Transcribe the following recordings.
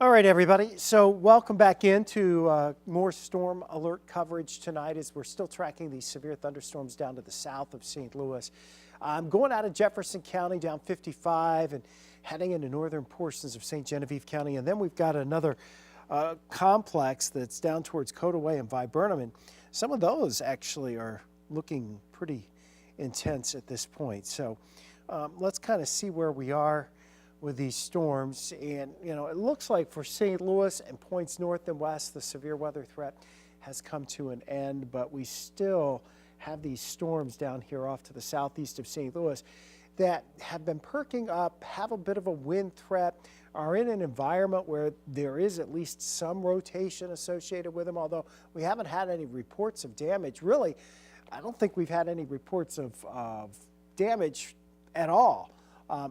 All right, everybody. So welcome back into more storm alert coverage tonight as we're still tracking these severe thunderstorms down to the south of St. Louis. I'm going out of Jefferson County down 55 and heading into northern portions of St. Genevieve County. And then we've got another complex that's down towards Cotaway and Viburnum. And some of those actually are looking pretty intense at this point. So let's kind of see where we are with these storms. And it looks like for St. Louis and points north and west, the severe weather threat has come to an end, but we still have these storms down here off to the southeast of St. Louis that have been perking up, have a bit of a wind threat, are in an environment where there is at least some rotation associated with them, although we haven't had any reports of damage. Really, I don't think we've had any reports of damage at all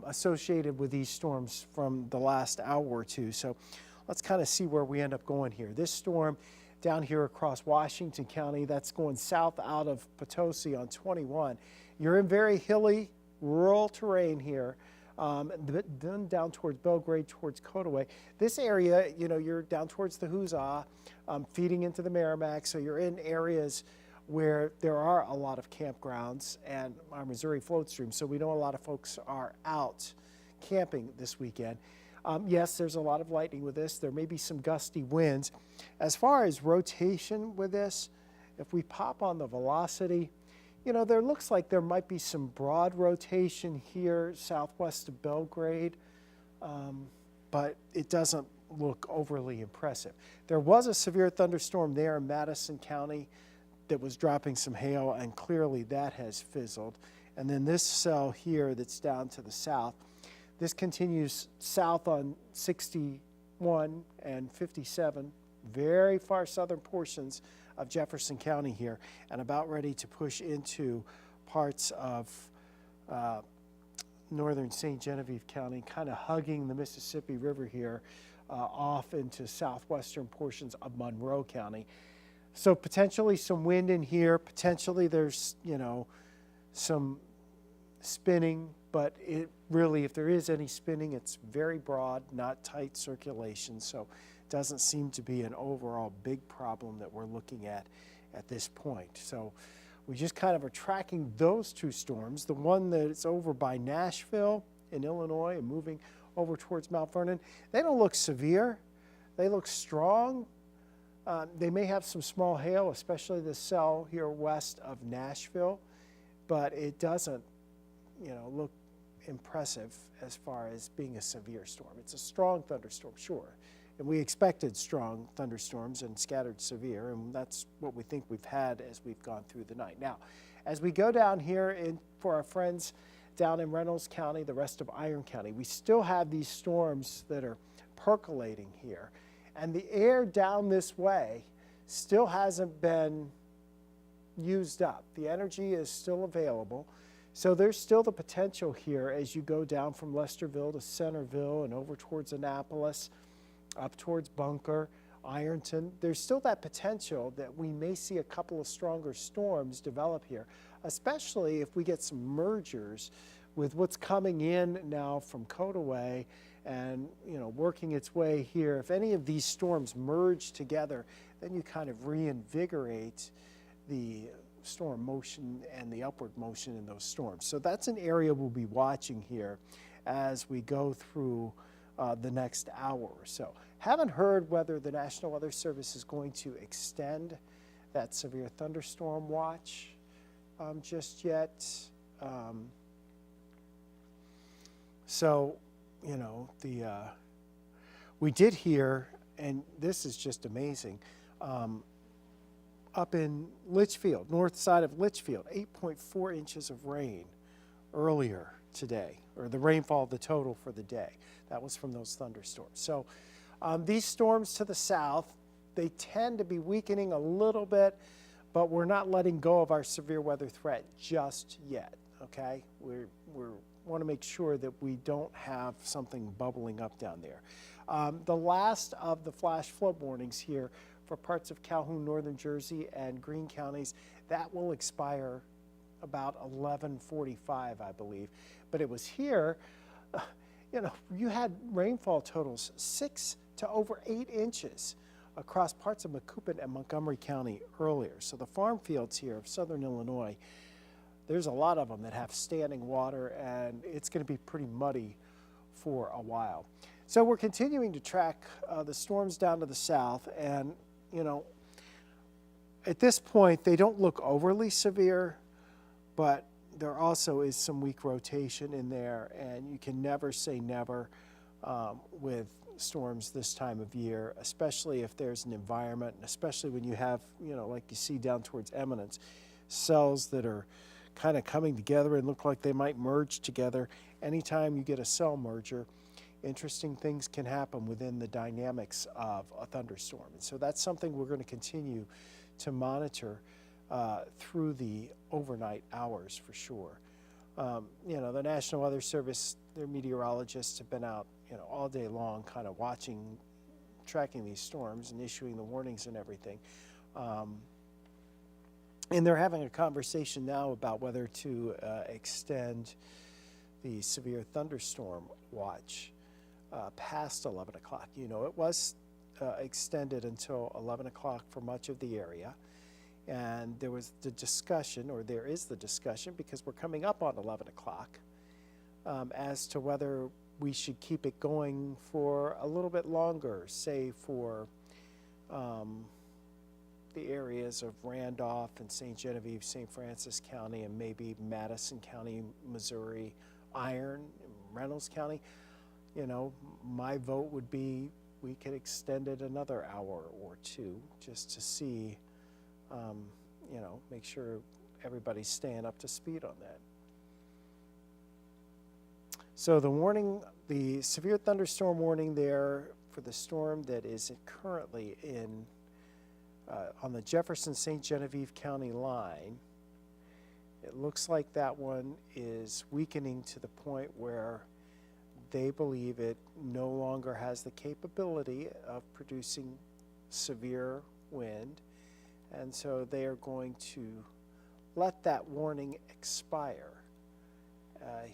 associated with these storms from the last hour or two. So let's kind of see where we end up going here. This storm down here across Washington County, that's going south out of Potosi on 21. You're in very hilly, rural terrain here. Then down towards Belgrade, towards Cotaway. This area, you're down towards the Huzzah, feeding into the Merrimack, so you're in areas where there are a lot of campgrounds and our Missouri float stream, so we know a lot of folks are out camping this weekend. Yes, there's a lot of lightning with this. There may be some gusty winds. As far as rotation with this, if we pop on the velocity, there looks like there might be some broad rotation here southwest of Belgrade, but it doesn't look overly impressive. There was a severe thunderstorm there in Madison County that was dropping some hail, and clearly that has fizzled. And then this cell here that's down to the south, this continues south on 61 and 57, very far southern portions of Jefferson County here, and about ready to push into parts of northern St. Genevieve County, kind of hugging the Mississippi River here off into southwestern portions of Monroe County. So potentially some wind in here, potentially there's, some spinning, but it really, if there is any spinning, it's very broad, not tight circulation, so it doesn't seem to be an overall big problem that we're looking at this point. So we just kind of are tracking those two storms. The one that's over by Nashville in Illinois and moving over towards Mount Vernon, they don't look severe. They look strong. They may have some small hail, especially the cell here west of Nashville, but it doesn't, look impressive as far as being a severe storm. It's a strong thunderstorm, sure, and we expected strong thunderstorms and scattered severe, and that's what we think we've had as we've gone through the night. Now, as we go down here for our friends down in Reynolds County, the rest of Iron County, we still have these storms that are percolating here. And the air down this way still hasn't been used up. The energy is still available. So there's still the potential here as you go down from Lesterville to Centerville and over towards Annapolis, up towards Bunker, Ironton. There's still that potential that we may see a couple of stronger storms develop here, especially if we get some mergers with what's coming in now from Cotaway and working its way here. If any of these storms merge together, then you kind of reinvigorate the storm motion and the upward motion in those storms. So that's an area we'll be watching here as we go through the next hour or so. Haven't heard whether the National Weather Service is going to extend that severe thunderstorm watch just yet. We did hear, and this is just amazing, up in Litchfield, north side of Litchfield, 8.4 inches of rain earlier today, or the rainfall, the total for the day. That was from those thunderstorms. So these storms to the south, they tend to be weakening a little bit, but we're not letting go of our severe weather threat just yet, okay? We want to make sure that we don't have something bubbling up down there. The last of the flash flood warnings here for parts of Calhoun, northern Jersey, and Greene counties, that will expire about 11:45, I believe. But it was here, you had rainfall totals 6 to over 8 inches across parts of Macoupin and Montgomery County earlier. So the farm fields here of southern Illinois, there's a lot of them that have standing water, and it's going to be pretty muddy for a while. So we're continuing to track the storms down to the south, and at this point they don't look overly severe, but there also is some weak rotation in there, and you can never say never with storms this time of year, especially if there's an environment, and especially when you have, like you see down towards Eminence, cells that are kind of coming together and look like they might merge together. Anytime you get a cell merger, interesting things can happen within the dynamics of a thunderstorm. And so that's something we're going to continue to monitor through the overnight hours for sure. The National Weather Service, their meteorologists have been out all day long kind of tracking these storms and issuing the warnings and everything. And they're having a conversation now about whether to extend the severe thunderstorm watch past 11 o'clock. It was extended until 11 o'clock for much of the area. And there is the discussion, because we're coming up on 11 o'clock, as to whether we should keep it going for a little bit longer, say for the areas of Randolph and St. Genevieve, St. Francis County, and maybe Madison County, Missouri, Iron, Reynolds County. My vote would be we could extend it another hour or two just to see, make sure everybody's staying up to speed on that. So the severe thunderstorm warning there for the storm that is currently on the Jefferson-St. Genevieve County line, it looks like that one is weakening to the point where they believe it no longer has the capability of producing severe wind, and so they are going to let that warning expire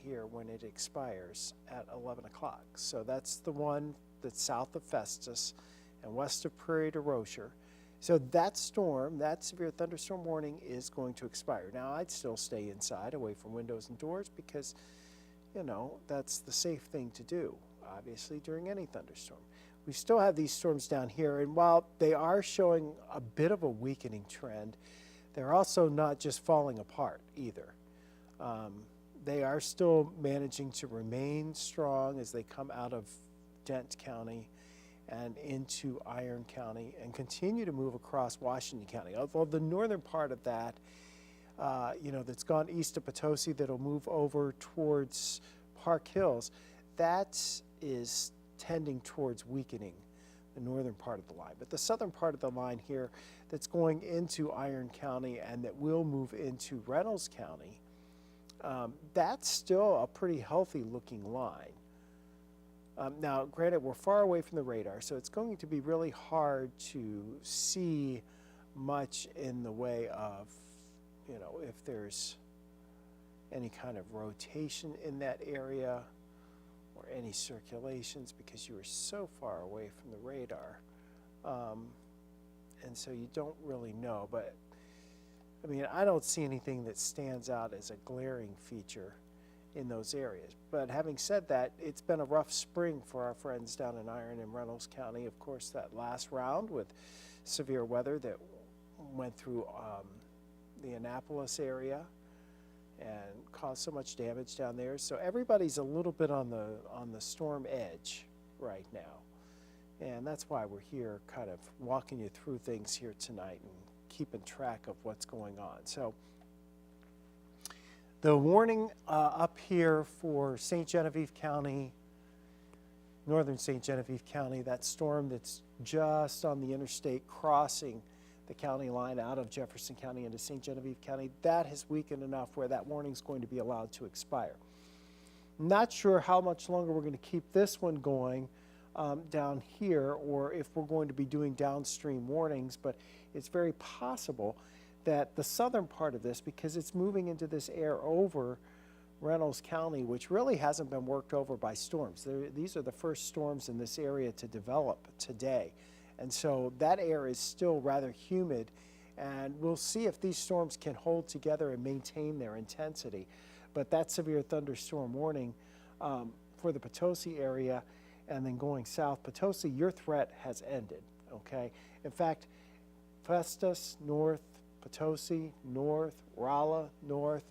here when it expires at 11 o'clock. So that's the one that's south of Festus and west of Prairie du Rocher. So that storm, that severe thunderstorm warning, is going to expire. Now, I'd still stay inside, away from windows and doors, because, that's the safe thing to do, obviously, during any thunderstorm. We still have these storms down here, and while they are showing a bit of a weakening trend, they're also not just falling apart either. They are still managing to remain strong as they come out of Dent County and into Iron County and continue to move across Washington County. Although the northern part of that, that's gone east of Potosi, that'll move over towards Park Hills, that is tending towards weakening the northern part of the line. But the southern part of the line here that's going into Iron County and that will move into Reynolds County, that's still a pretty healthy looking line. Now, granted, we're far away from the radar, so it's going to be really hard to see much in the way of, if there's any kind of rotation in that area or any circulations, because you are so far away from the radar. And so you don't really know. But, I don't see anything that stands out as a glaring feature in those areas. But having said that, it's been a rough spring for our friends down in Iron and Reynolds County. Of course, that last round with severe weather that went through the Annapolis area and caused so much damage down there. So everybody's a little bit on the storm edge right now. And that's why we're here kind of walking you through things here tonight and keeping track of what's going on. So the warning up here for St. Genevieve County, northern St. Genevieve County, that storm that's just on the interstate crossing the county line out of Jefferson County into St. Genevieve County, that has weakened enough where that warning is going to be allowed to expire. Not sure how much longer we're going to keep this one going down here, or if we're going to be doing downstream warnings, but it's very possible that the southern part of this, because it's moving into this air over Reynolds County, which really hasn't been worked over by storms. These are the first storms in this area to develop today. And so that air is still rather humid, and we'll see if these storms can hold together and maintain their intensity. But that severe thunderstorm warning for the Potosi area and then going south, Potosi, your threat has ended, okay? In fact, Festus, north, Potosi, north, Rolla, north,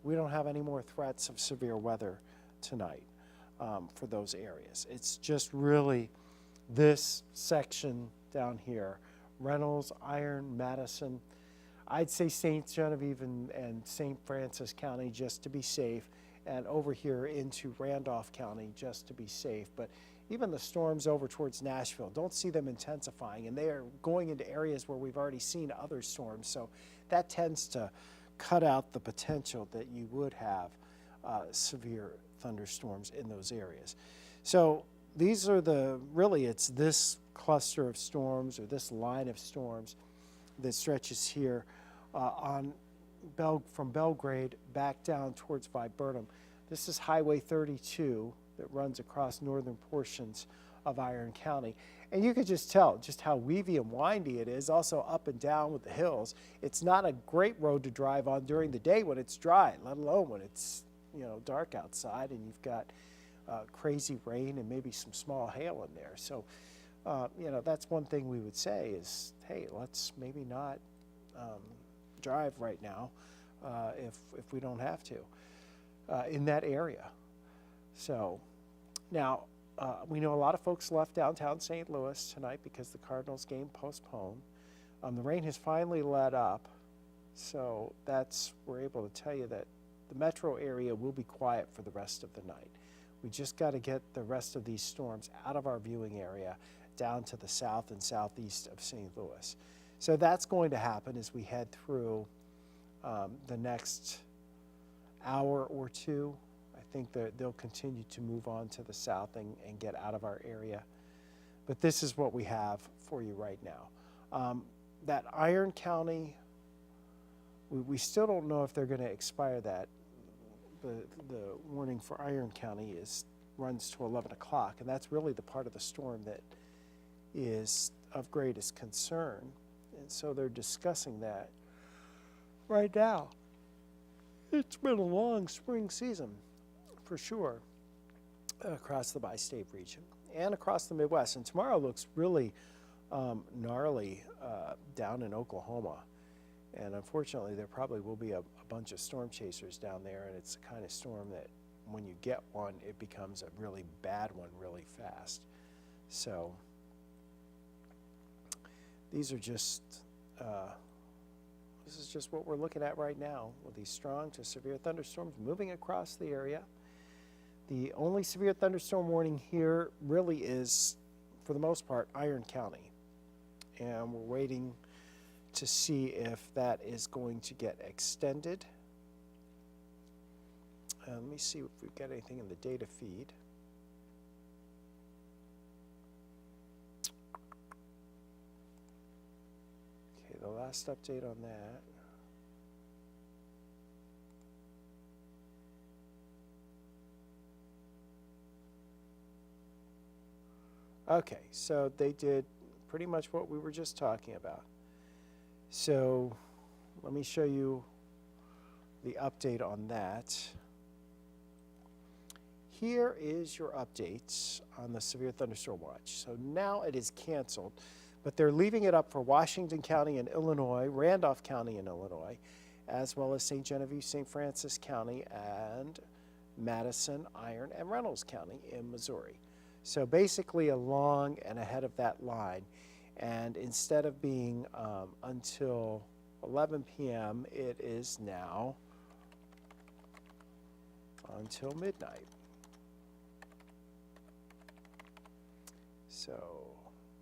we don't have any more threats of severe weather tonight for those areas. It's just really this section down here, Reynolds, Iron, Madison. I'd say St. Genevieve and St. Francis County just to be safe, and over here into Randolph County just to be safe. But even the storms over towards Nashville, don't see them intensifying, and they are going into areas where we've already seen other storms. So that tends to cut out the potential that you would have severe thunderstorms in those areas. So these are it's this cluster of storms, or this line of storms that stretches here from Belgrade back down towards Viburnum. This is Highway 32 that runs across northern portions of Iron County. And you could just tell just how weavy and windy it is, also up and down with the hills. It's not a great road to drive on during the day when it's dry, let alone when it's dark outside and you've got crazy rain and maybe some small hail in there. So, that's one thing we would say is, hey, let's maybe not drive right now if we don't have to in that area. So now we know a lot of folks left downtown St. Louis tonight because the Cardinals game postponed. The rain has finally let up, so we're able to tell you that the metro area will be quiet for the rest of the night. We just got to get the rest of these storms out of our viewing area down to the south and southeast of St. Louis. So that's going to happen as we head through the next hour or two. I think that they'll continue to move on to the south and get out of our area. But this is what we have for you right now. That Iron County, we still don't know if they're going to expire that. The warning for Iron County runs to 11 o'clock, and that's really the part of the storm that is of greatest concern. And so they're discussing that right now. It's been a long spring season, for sure, across the bi-state region and across the Midwest. And tomorrow looks really gnarly down in Oklahoma. And unfortunately, there probably will be a bunch of storm chasers down there, and it's the kind of storm that when you get one, it becomes a really bad one really fast. So these are just, this is just what we're looking at right now with these strong to severe thunderstorms moving across the area. The only severe thunderstorm warning here really is, for the most part, Iron County. And we're waiting to see if that is going to get extended. Let me see if we've got anything in the data feed. Okay, the last update on that. Okay, so they did pretty much what we were just talking about. So let me show you the update on that. Here is your updates on the severe thunderstorm watch. So now it is canceled, but they're leaving it up for Washington County in Illinois, Randolph County in Illinois, as well as St. Genevieve, St. Francis County, and Madison, Iron, and Reynolds County in Missouri. So basically along and ahead of that line. And instead of being until 11 p.m., it is now until midnight. So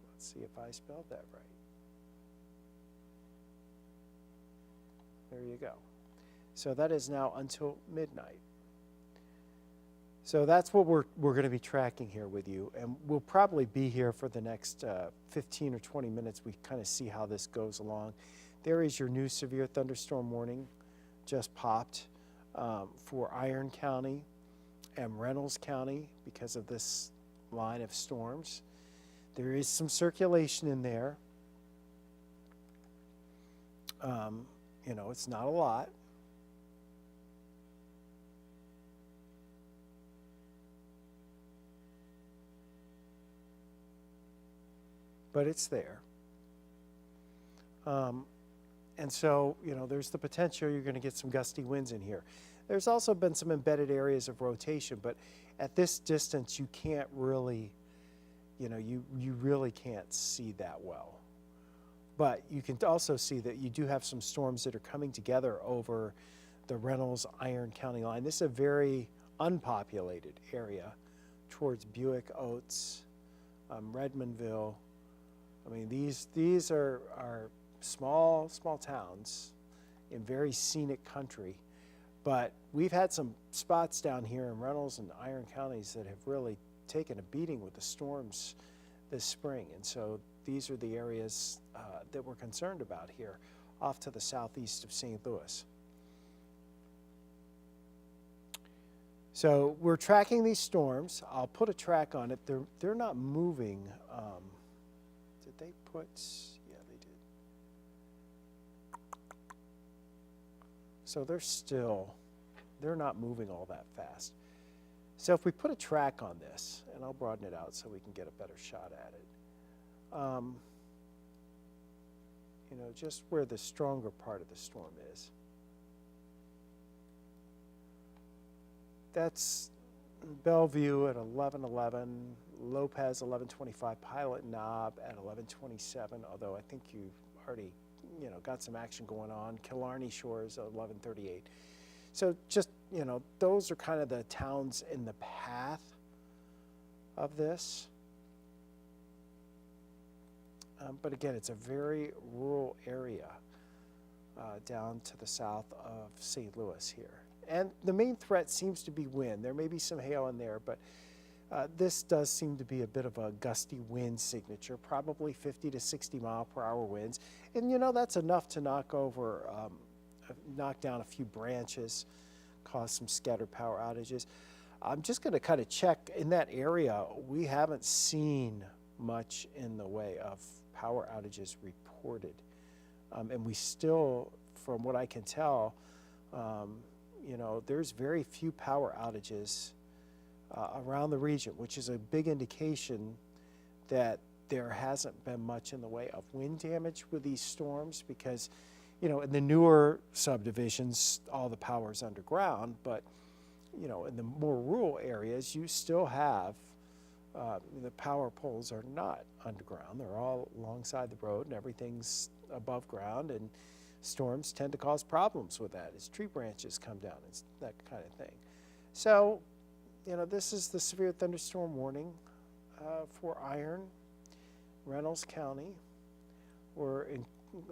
let's see if I spelled that right. There you go. So that is now until midnight. So that's what we're going to be tracking here with you, and we'll probably be here for the next 15 or 20 minutes. We kind of see how this goes along. There is your new severe thunderstorm warning, just popped for Iron County and Reynolds County because of this line of storms. There is some circulation in there. You know, it's not a lot. But it's there. And so, you know, there's the potential you're going to get some gusty winds in here. There's also been some embedded areas of rotation, but at this distance, you can't really, you know, you really can't see that well. But you can also see that you do have some storms that are coming together over the Reynolds-Iron County line. This is a very unpopulated area towards Buick, Oates, Redmondville. I mean, these are small towns in very scenic country. But we've had some spots down here in Reynolds and Iron counties that have really taken a beating with the storms this spring. And so these are the areas that we're concerned about here off to the southeast of St. Louis. So we're tracking these storms. I'll put a track on it. They're not moving. Did they put? Yeah, they did. So they're not moving all that fast. So if we put a track on this, and I'll broaden it out so we can get a better shot at it. You know, just where the stronger part of the storm is. That's Bellevue at 11:11, Lopez 11:25, Pilot Knob at 11:27. Although I think you've already, you know, got some action going on. Killarney Shores at 11:38. So just, you know, those are kind of the towns in the path of this. But again, it's a very rural area down to the south of St. Louis here. And the main threat seems to be wind. There may be some hail in there, but this does seem to be a bit of a gusty wind signature, probably 50 to 60 mile per hour winds. And you know, that's enough to knock down a few branches, cause some scattered power outages. I'm just going to kind of check in that area. We haven't seen much in the way of power outages reported. And we still, from what I can tell, you know, there's very few power outages around the region, which is a big indication that there hasn't been much in the way of wind damage with these storms because, you know, in the newer subdivisions, all the power is underground, but, you know, in the more rural areas, you still have the power poles are not underground. They're all alongside the road and everything's above ground, and storms tend to cause problems with that as tree branches come down and that kind of thing. So, you know, this is the severe thunderstorm warning for Iron, Reynolds County.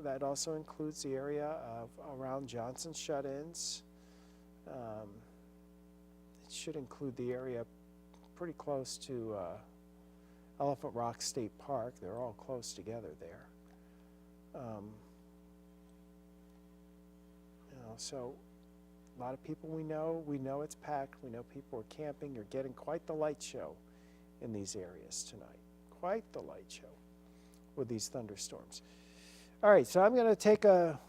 That also includes the area of around Johnson shut-ins. It should include the area pretty close to Elephant Rock State Park. They're all close together there. You know, so a lot of people we know it's packed. We know people are camping. You're getting quite the light show in these areas tonight. Quite the light show with these thunderstorms. All right, so I'm going to take a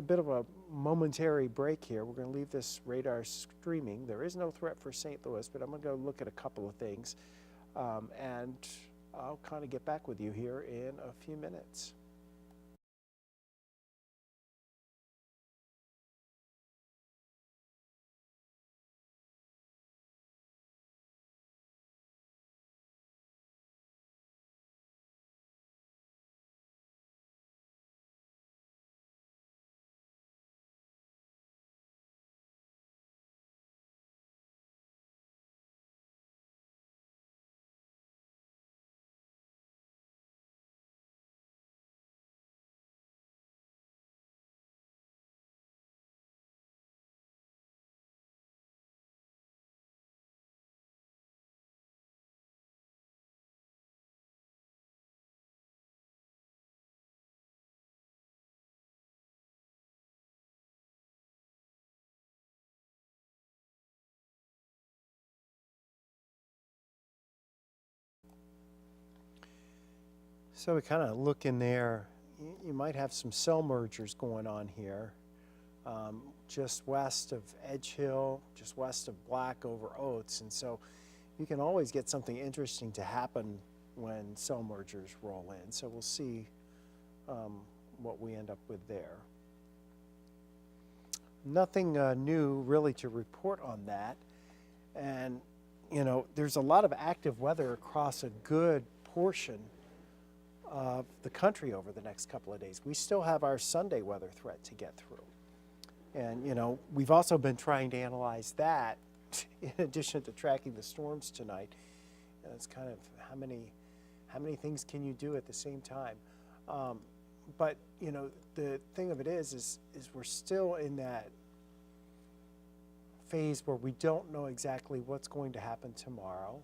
bit of a momentary break here. We're going to leave this radar streaming. There is no threat for St. Louis, but I'm going to go look at a couple of things, and I'll kind of get back with you here in a few minutes. So we kind of look in there. You might have some cell mergers going on here, just west of Edge Hill, just west of Black over Oates. And so you can always get something interesting to happen when cell mergers roll in. So we'll see what we end up with there. Nothing new really to report on that. And, you know, there's a lot of active weather across a good portion of the country over the next couple of days. We still have our Sunday weather threat to get through. And, you know, we've also been trying to analyze that in addition to tracking the storms tonight. And it's kind of how many things can you do at the same time? But, you know, the thing of it is we're still in that phase where we don't know exactly what's going to happen tomorrow.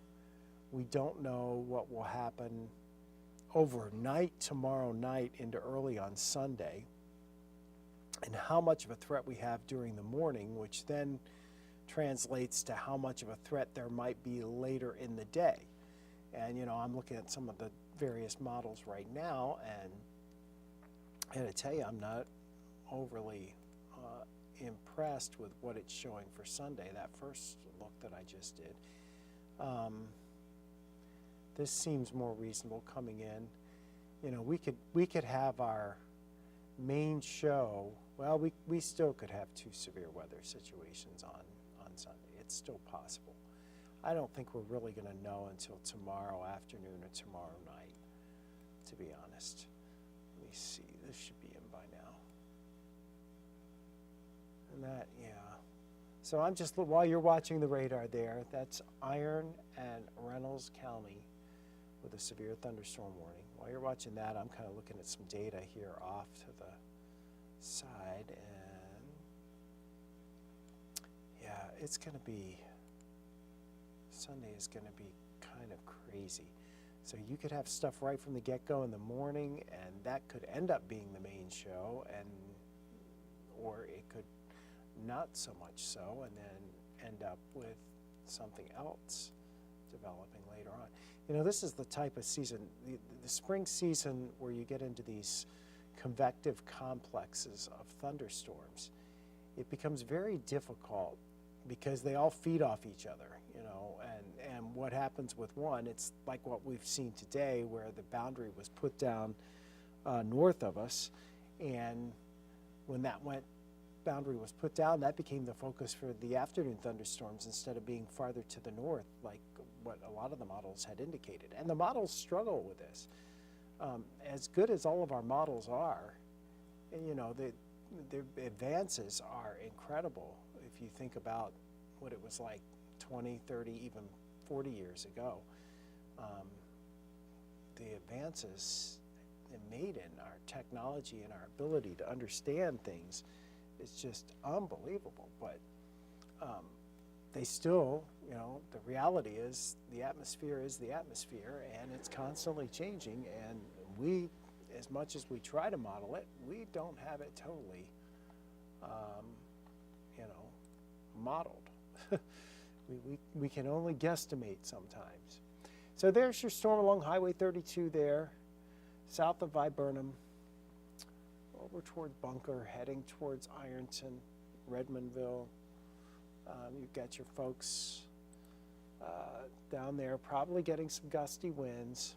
We don't know what will happen overnight tomorrow night into early on Sunday, and how much of a threat we have during the morning, which then translates to how much of a threat there might be later in the day. And, you know, I'm looking at some of the various models right now, and I gotta tell you, I'm not overly impressed with what it's showing for Sunday, that first look that I just did. This seems more reasonable coming in. You know, we could have our main show. Well, we still could have two severe weather situations on Sunday. It's still possible. I don't think we're really going to know until tomorrow afternoon or tomorrow night, to be honest. Let me see. This should be in by now. And that, yeah. So I'm just, while you're watching the radar there, that's Iron and Reynolds County with a severe thunderstorm warning. While you're watching that, I'm kind of looking at some data here off to the side, and yeah, it's going to be, Sunday is going to be kind of crazy. So you could have stuff right from the get-go in the morning, and that could end up being the main show, and or it could not so much so, and then end up with something else developing later on. You know, this is the type of season, the spring season, where you get into these convective complexes of thunderstorms. It becomes very difficult because they all feed off each other, you know, and what happens with one, it's like what we've seen today, where the boundary was put down north of us, and when that boundary was put down, that became the focus for the afternoon thunderstorms instead of being farther to the north, like what a lot of the models had indicated. And the models struggle with this. As good as all of our models are, you know, their advances are incredible if you think about what it was like 20, 30, even 40 years ago. The advances made in our technology and our ability to understand things is just unbelievable. But they still, you know, the reality is the atmosphere is the atmosphere, and it's constantly changing, and we, as much as we try to model it, we don't have it totally, you know, modeled. we can only guesstimate sometimes. So there's your storm along Highway 32 there, south of Viburnum, over toward Bunker, heading towards Ironton, Redmondville. You've got your folks down there probably getting some gusty winds.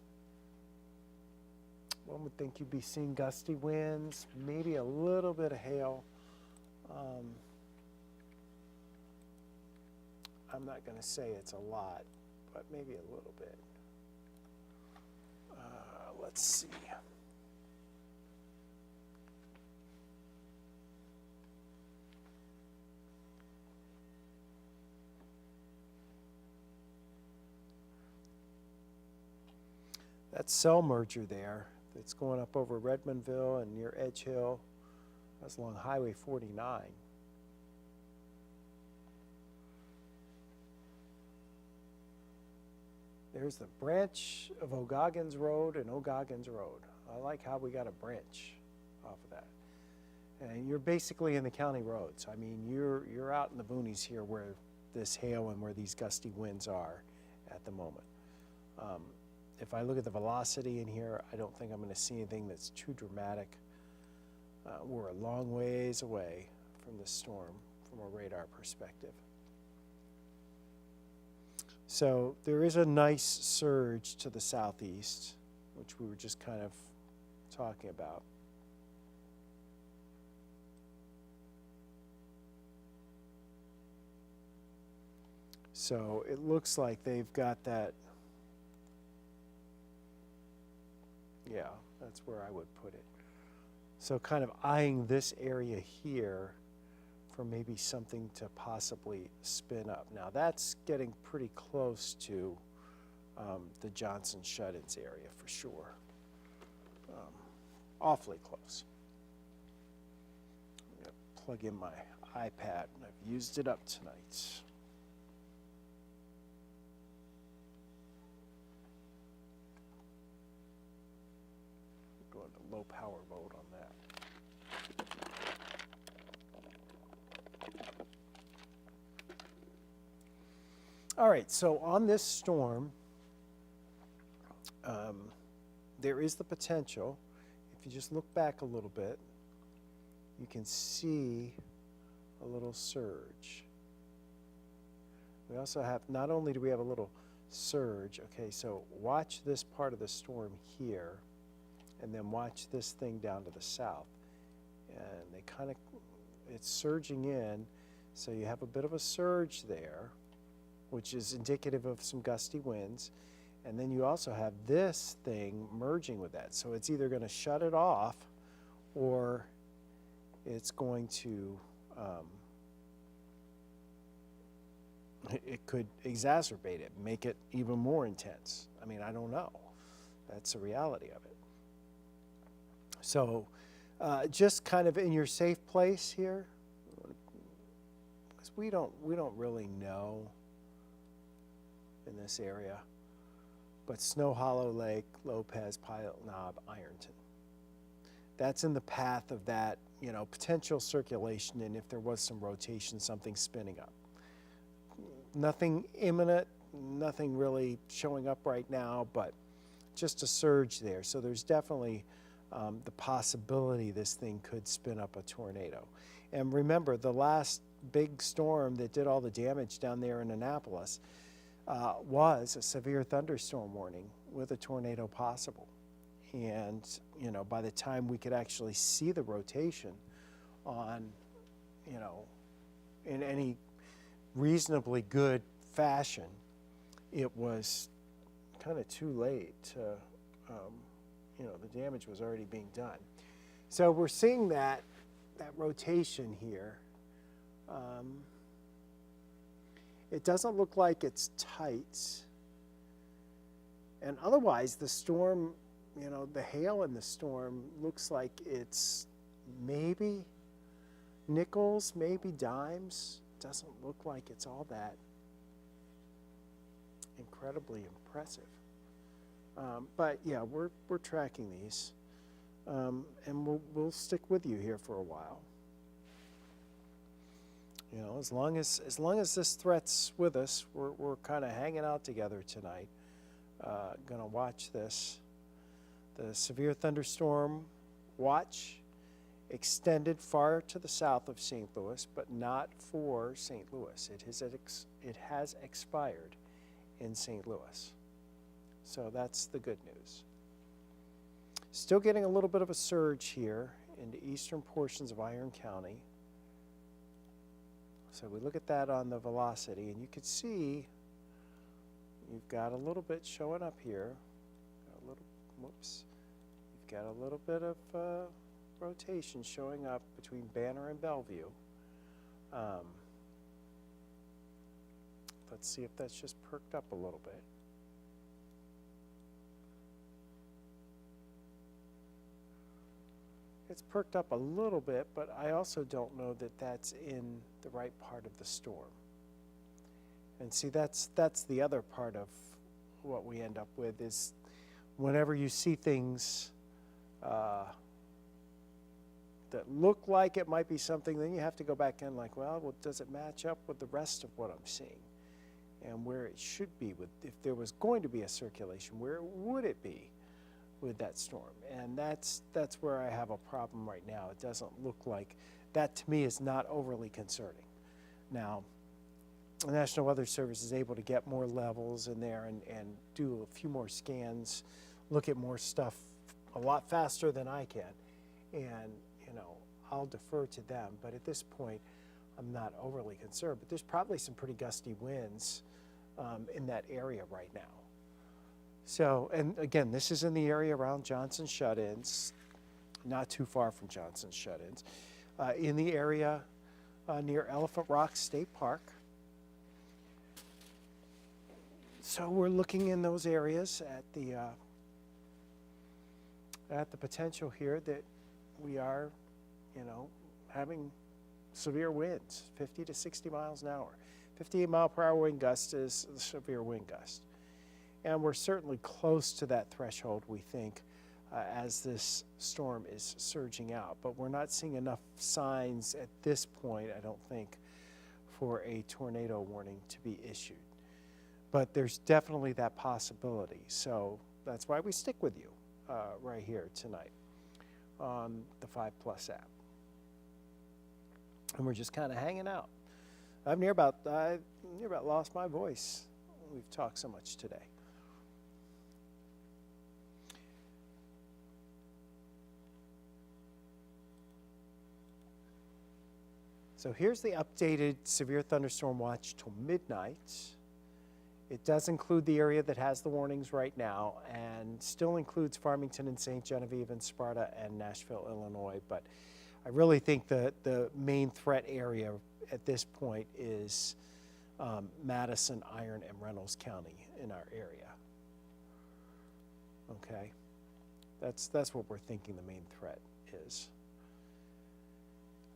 One would think you'd be seeing gusty winds, maybe a little bit of hail. I'm not going to say it's a lot, but maybe a little bit. Let's see. That cell merger there that's going up over Redmondville and near Edge Hill, that's along Highway 49. There's the branch of Ogoggins Road and Ogoggins Road. I like how we got a branch off of that. And you're basically in the county roads. I mean, you're out in the boonies here where this hail and where these gusty winds are at the moment. If I look at the velocity in here, I don't think I'm going to see anything that's too dramatic. We're a long ways away from the storm from a radar perspective. So there is a nice surge to the southeast, which we were just kind of talking about. So it looks like they've got that. Yeah, that's where I would put it. So kind of eyeing this area here for maybe something to possibly spin up. Now that's getting pretty close to the Johnson shut-ins area for sure. Awfully close. I'm going to plug in my iPad, and I've used it up tonight. Go into low power mode on that. All right, so on this storm, there is the potential. If you just look back a little bit, you can see a little surge. We also have, not only do we have a little surge, okay, so watch this part of the storm here, and then watch this thing down to the south. And they kind of, it's surging in, so you have a bit of a surge there, which is indicative of some gusty winds. And then you also have this thing merging with that. So it's either going to shut it off, or it's going to, it could exacerbate it, make it even more intense. I mean, I don't know. That's the reality of it. So just kind of in your safe place here, because we don't really know in this area. But Snow Hollow Lake, Lopez, Pilot Knob, Ironton. That's in the path of that, you know, potential circulation, and if there was some rotation, something spinning up. Nothing imminent, nothing really showing up right now, but just a surge there. So there's definitely the possibility this thing could spin up a tornado. And remember, the last big storm that did all the damage down there in Annapolis was a severe thunderstorm warning with a tornado possible. And, you know, by the time we could actually see the rotation on, you know, in any reasonably good fashion, it was kind of too late to, you know, the damage was already being done. So we're seeing that rotation here. It doesn't look like it's tight. And otherwise, the storm, you know, the hail in the storm looks like it's maybe nickels, maybe dimes. Doesn't look like it's all that incredibly impressive. But yeah, we're tracking these. And we'll stick with you here for a while. You know, as long as this threat's with us, we're kind of hanging out together tonight. Gonna watch this. The severe thunderstorm watch extended far to the south of St. Louis, but not for St. Louis. It has expired in St. Louis. So that's the good news. Still getting a little bit of a surge here into eastern portions of Iron County. So we look at that on the velocity, and you can see you've got a little bit showing up here. You've got a little bit of rotation showing up between Banner and Bellevue. Let's see if that's just perked up a little bit. It's perked up a little bit, but I also don't know that that's in the right part of the storm. And see, that's the other part of what we end up with is whenever you see things that look like it might be something, then you have to go back in like, well, does it match up with the rest of what I'm seeing? and where it should be. If there was going to be a circulation, where would it be with that storm? And that's where I have a problem right now. It doesn't look like that. To me, is not overly concerning. Now, the National Weather Service is able to get more levels in there and do a few more scans, look at more stuff a lot faster than I can. And, I'll defer to them. But at this point, I'm not overly concerned. But there's probably some pretty gusty winds in that area right now. So, and again, this is in the area around Johnson Shut-ins, not too far from Johnson Shut-ins, in the area near Elephant Rock State Park. So we're looking in those areas at the potential here that we are, having severe winds, 50 to 60 miles an hour. 58-mile-per-hour wind gust is the severe wind gust. And we're certainly close to that threshold, we think, as this storm is surging out. But we're not seeing enough signs at this point, I don't think, for a tornado warning to be issued. But there's definitely that possibility. So that's why we stick with you right here tonight on the 5 Plus app. And we're just kind of hanging out. I've near about lost my voice. We've talked so much today. So here's the updated severe thunderstorm watch till midnight. It does include the area that has the warnings right now, and still includes Farmington and St. Genevieve and Sparta and Nashville, Illinois. But I really think the main threat area at this point is Madison, Iron, and Reynolds County in our area. Okay, that's what we're thinking the main threat is.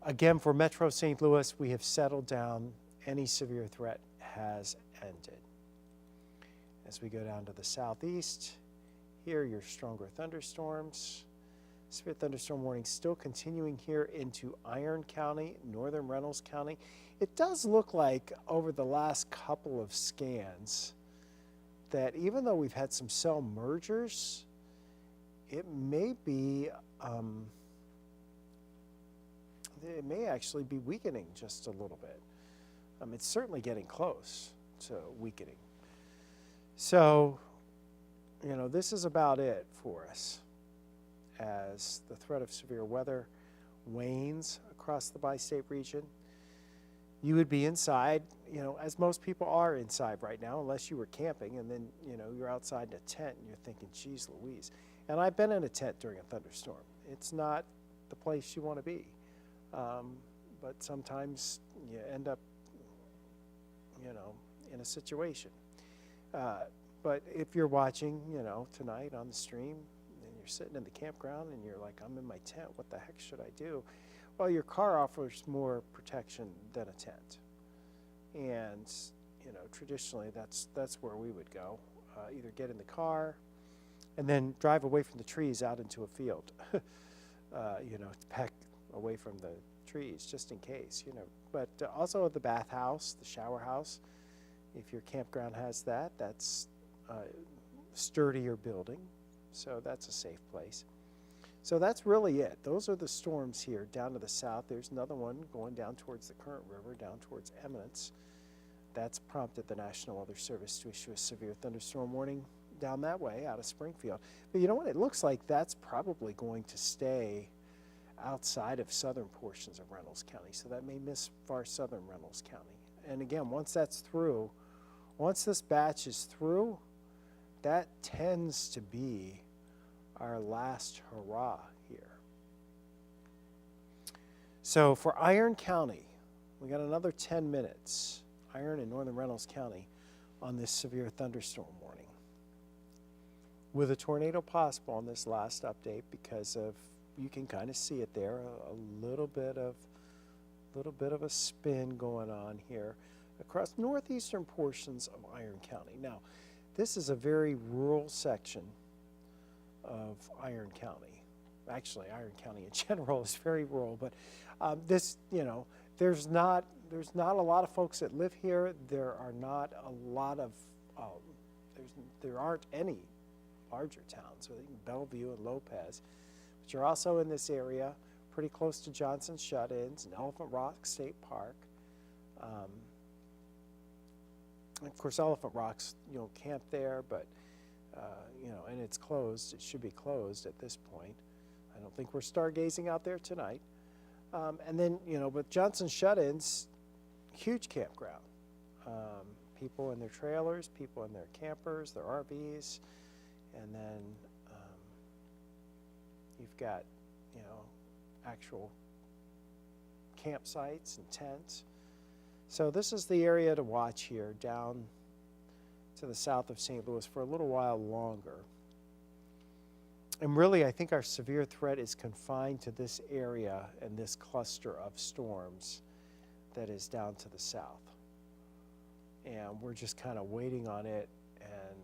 Again, for Metro St. Louis, we have settled down. Any severe threat has ended. As we go down to the southeast, here are your stronger thunderstorms. Severe thunderstorm warning still continuing here into Iron County, northern Reynolds County. It does look like over the last couple of scans that even though we've had some cell mergers, it may be, it may actually be weakening just a little bit. It's certainly getting close to weakening. So, this is about it for us as the threat of severe weather wanes across the bi-state region. You would be inside, as most people are inside right now, unless you were camping, and then, you're outside in a tent and you're thinking, geez Louise. And I've been in a tent during a thunderstorm. It's not the place you want to be. But sometimes you end up, in a situation. But if you're watching, tonight on the stream, and you're sitting in the campground and you're like, I'm in my tent, what the heck should I do? Well, your car offers more protection than a tent. And, traditionally that's where we would go. Either get in the car and then drive away from the trees out into a field, pack away from the trees just in case, But also the bathhouse, the shower house, if your campground has that, that's a sturdier building, so that's a safe place. So that's really it. Those are the storms here down to the south. There's another one going down towards the Current River, down towards Eminence. That's prompted the National Weather Service to issue a severe thunderstorm warning down that way out of Springfield. But you know what? It looks like that's probably going to stay outside of southern portions of Reynolds County, so that may miss far southern Reynolds County. And again, once that's through, once this batch is through, that tends to be our last hurrah here. So for Iron County, we got another 10 minutes, Iron and northern Reynolds County, on this severe thunderstorm warning. With a tornado possible on this last update because of, you can kind of see it there, a little bit of a spin going on here across northeastern portions of Iron County. Now, this is a very rural section of Iron County. Actually, Iron County in general is very rural, but this, there's not there's not a lot of folks that live here. There are not a lot of, there aren't any larger towns. So Bellevue and Lopez, which are also in this area, pretty close to Johnson Shut-ins and Elephant Rock State Park. And of course, Elephant Rock's, camp there, but, and it's closed. It should be closed at this point. I don't think we're stargazing out there tonight. And then, but Johnson Shut-ins, huge campground. People in their trailers, people in their campers, their RVs, and then you've got, actual campsites and tents. So this is the area to watch here down to the south of St. Louis for a little while longer. And really, I think our severe threat is confined to this area and this cluster of storms that is down to the south. And we're just kind of waiting on it and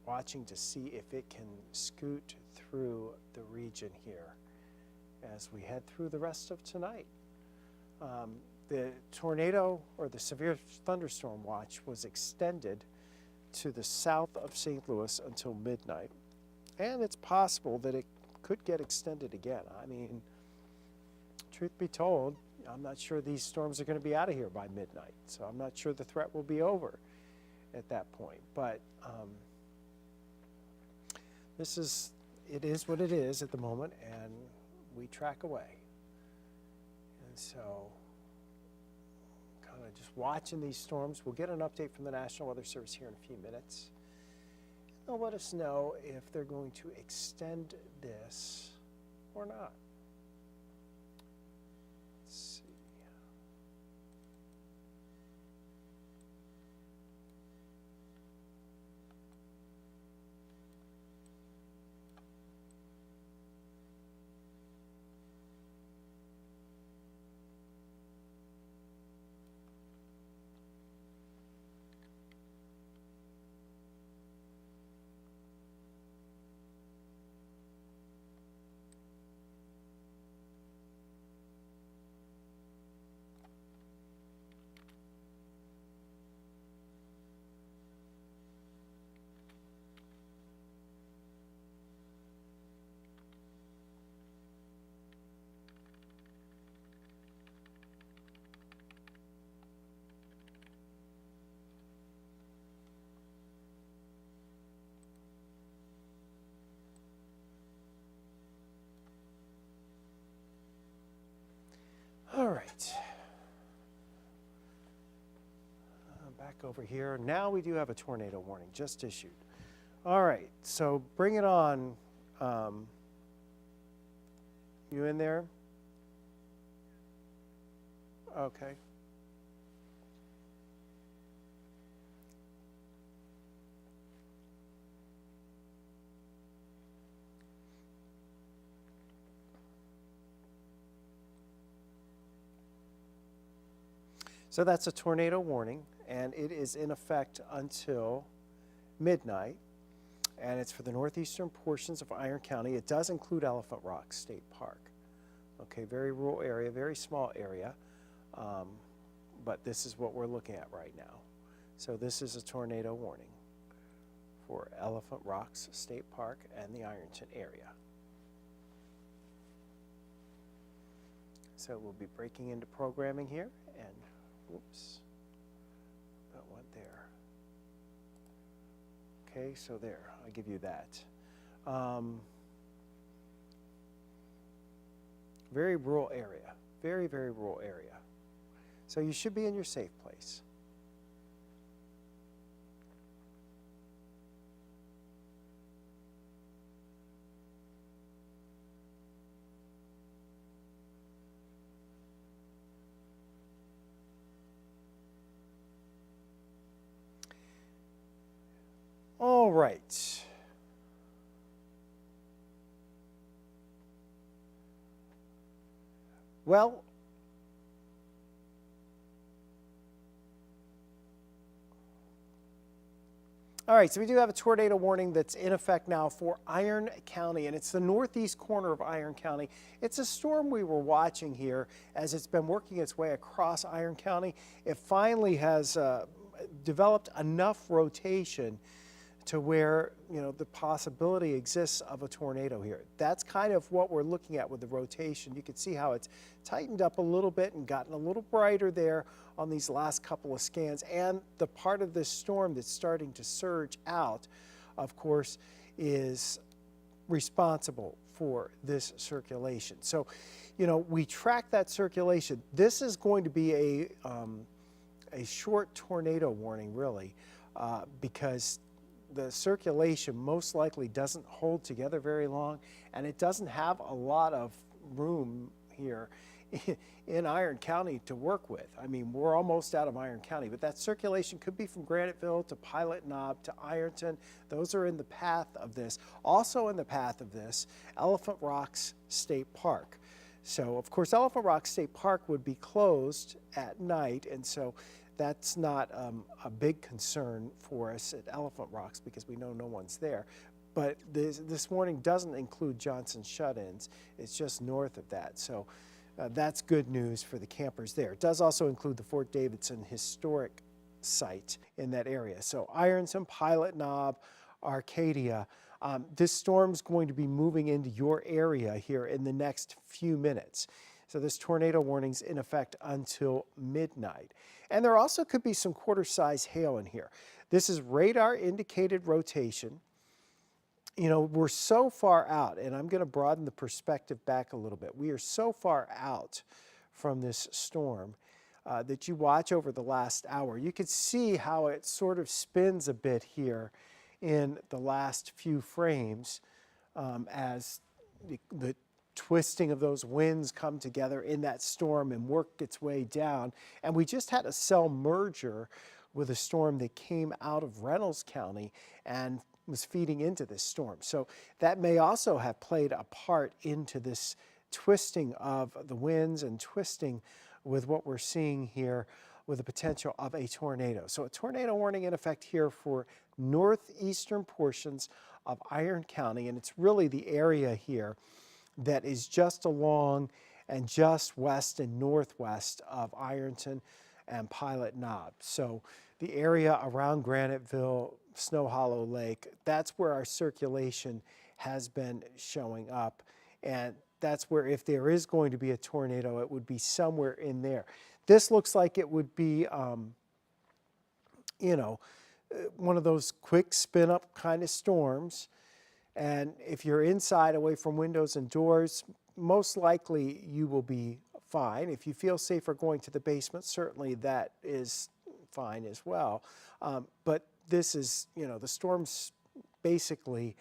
watching to see if it can scoot through the region here as we head through the rest of tonight. The tornado or the severe thunderstorm watch was extended to the south of St. Louis until midnight. And it's possible that it could get extended again. I mean, truth be told, I'm not sure these storms are going to be out of here by midnight. So I'm not sure the threat will be over at that point. But it is what it is at the moment, and we track away. And so kind of just watching these storms. We'll get an update from the National Weather Service here in a few minutes. They'll let us know if they're going to extend this or not. Let's see. All right. Back over here. Now we do have a tornado warning just issued. All right, so bring it on. You in there? Okay. So that's a tornado warning, and it is in effect until midnight, and it's for the northeastern portions of Iron County. It does include Elephant Rock State Park. Okay, very rural area, very small area, but this is what we're looking at right now. So this is a tornado warning for Elephant Rocks State Park and the Ironton area. So we'll be breaking into programming here, and oops, that went there. Okay, so there, I'll give you that. Very rural area, very, very rural area. So you should be in your safe place. All right. Well, All right, so we do have a tornado warning that's in effect now for Iron County, and it's the northeast corner of Iron County. It's a storm we were watching here as it's been working its way across Iron County. It finally has developed enough rotation to where, you know, the possibility exists of a tornado here. That's kind of what we're looking at with the rotation. You can see how it's tightened up a little bit and gotten a little brighter there on these last couple of scans. And the part of this storm that's starting to surge out, of course, is responsible for this circulation. So, you know, we track that circulation. This is going to be a short tornado warning, really, because the circulation most likely doesn't hold together very long, and it doesn't have a lot of room here in Iron County to work with. I mean, we're almost out of Iron County, but that circulation could be from Graniteville to Pilot Knob to Ironton. Those are in the path of this. Also in the path of this, Elephant Rocks State Park. So, of course, Elephant Rocks State Park would be closed at night, and so that's not a big concern for us at Elephant Rocks because we know no one's there. But this warning doesn't include Johnson shut-ins. It's just north of that. So that's good news for the campers there. It does also include the Fort Davidson Historic Site in that area. So Ironton, Pilot Knob, Arcadia. This storm's going to be moving into your area here in the next few minutes. So this tornado warning's in effect until midnight. And there also could be some quarter-size hail in here. This is radar-indicated rotation. You know, we're so far out, and I'm going to broaden the perspective back a little bit. We are so far out from this storm that you watch over the last hour. You can see how it sort of spins a bit here in the last few frames as the twisting of those winds come together in that storm and work its way down. And we just had a cell merger with a storm that came out of Reynolds County and was feeding into this storm. So that may also have played a part into this twisting of the winds and twisting with what we're seeing here with the potential of a tornado. So a tornado warning in effect here for northeastern portions of Iron County, and it's really the area here that is just along and just west and northwest of Ironton and Pilot Knob. So the area around Graniteville, Snow Hollow Lake, that's where our circulation has been showing up. And that's where, if there is going to be a tornado, it would be somewhere in there. This looks like it would be, you know, one of those quick spin-up kind of storms. And if you're inside, away from windows and doors, most likely you will be fine. If you feel safer going to the basement, certainly that is fine as well. But this is, you know, the storm's basically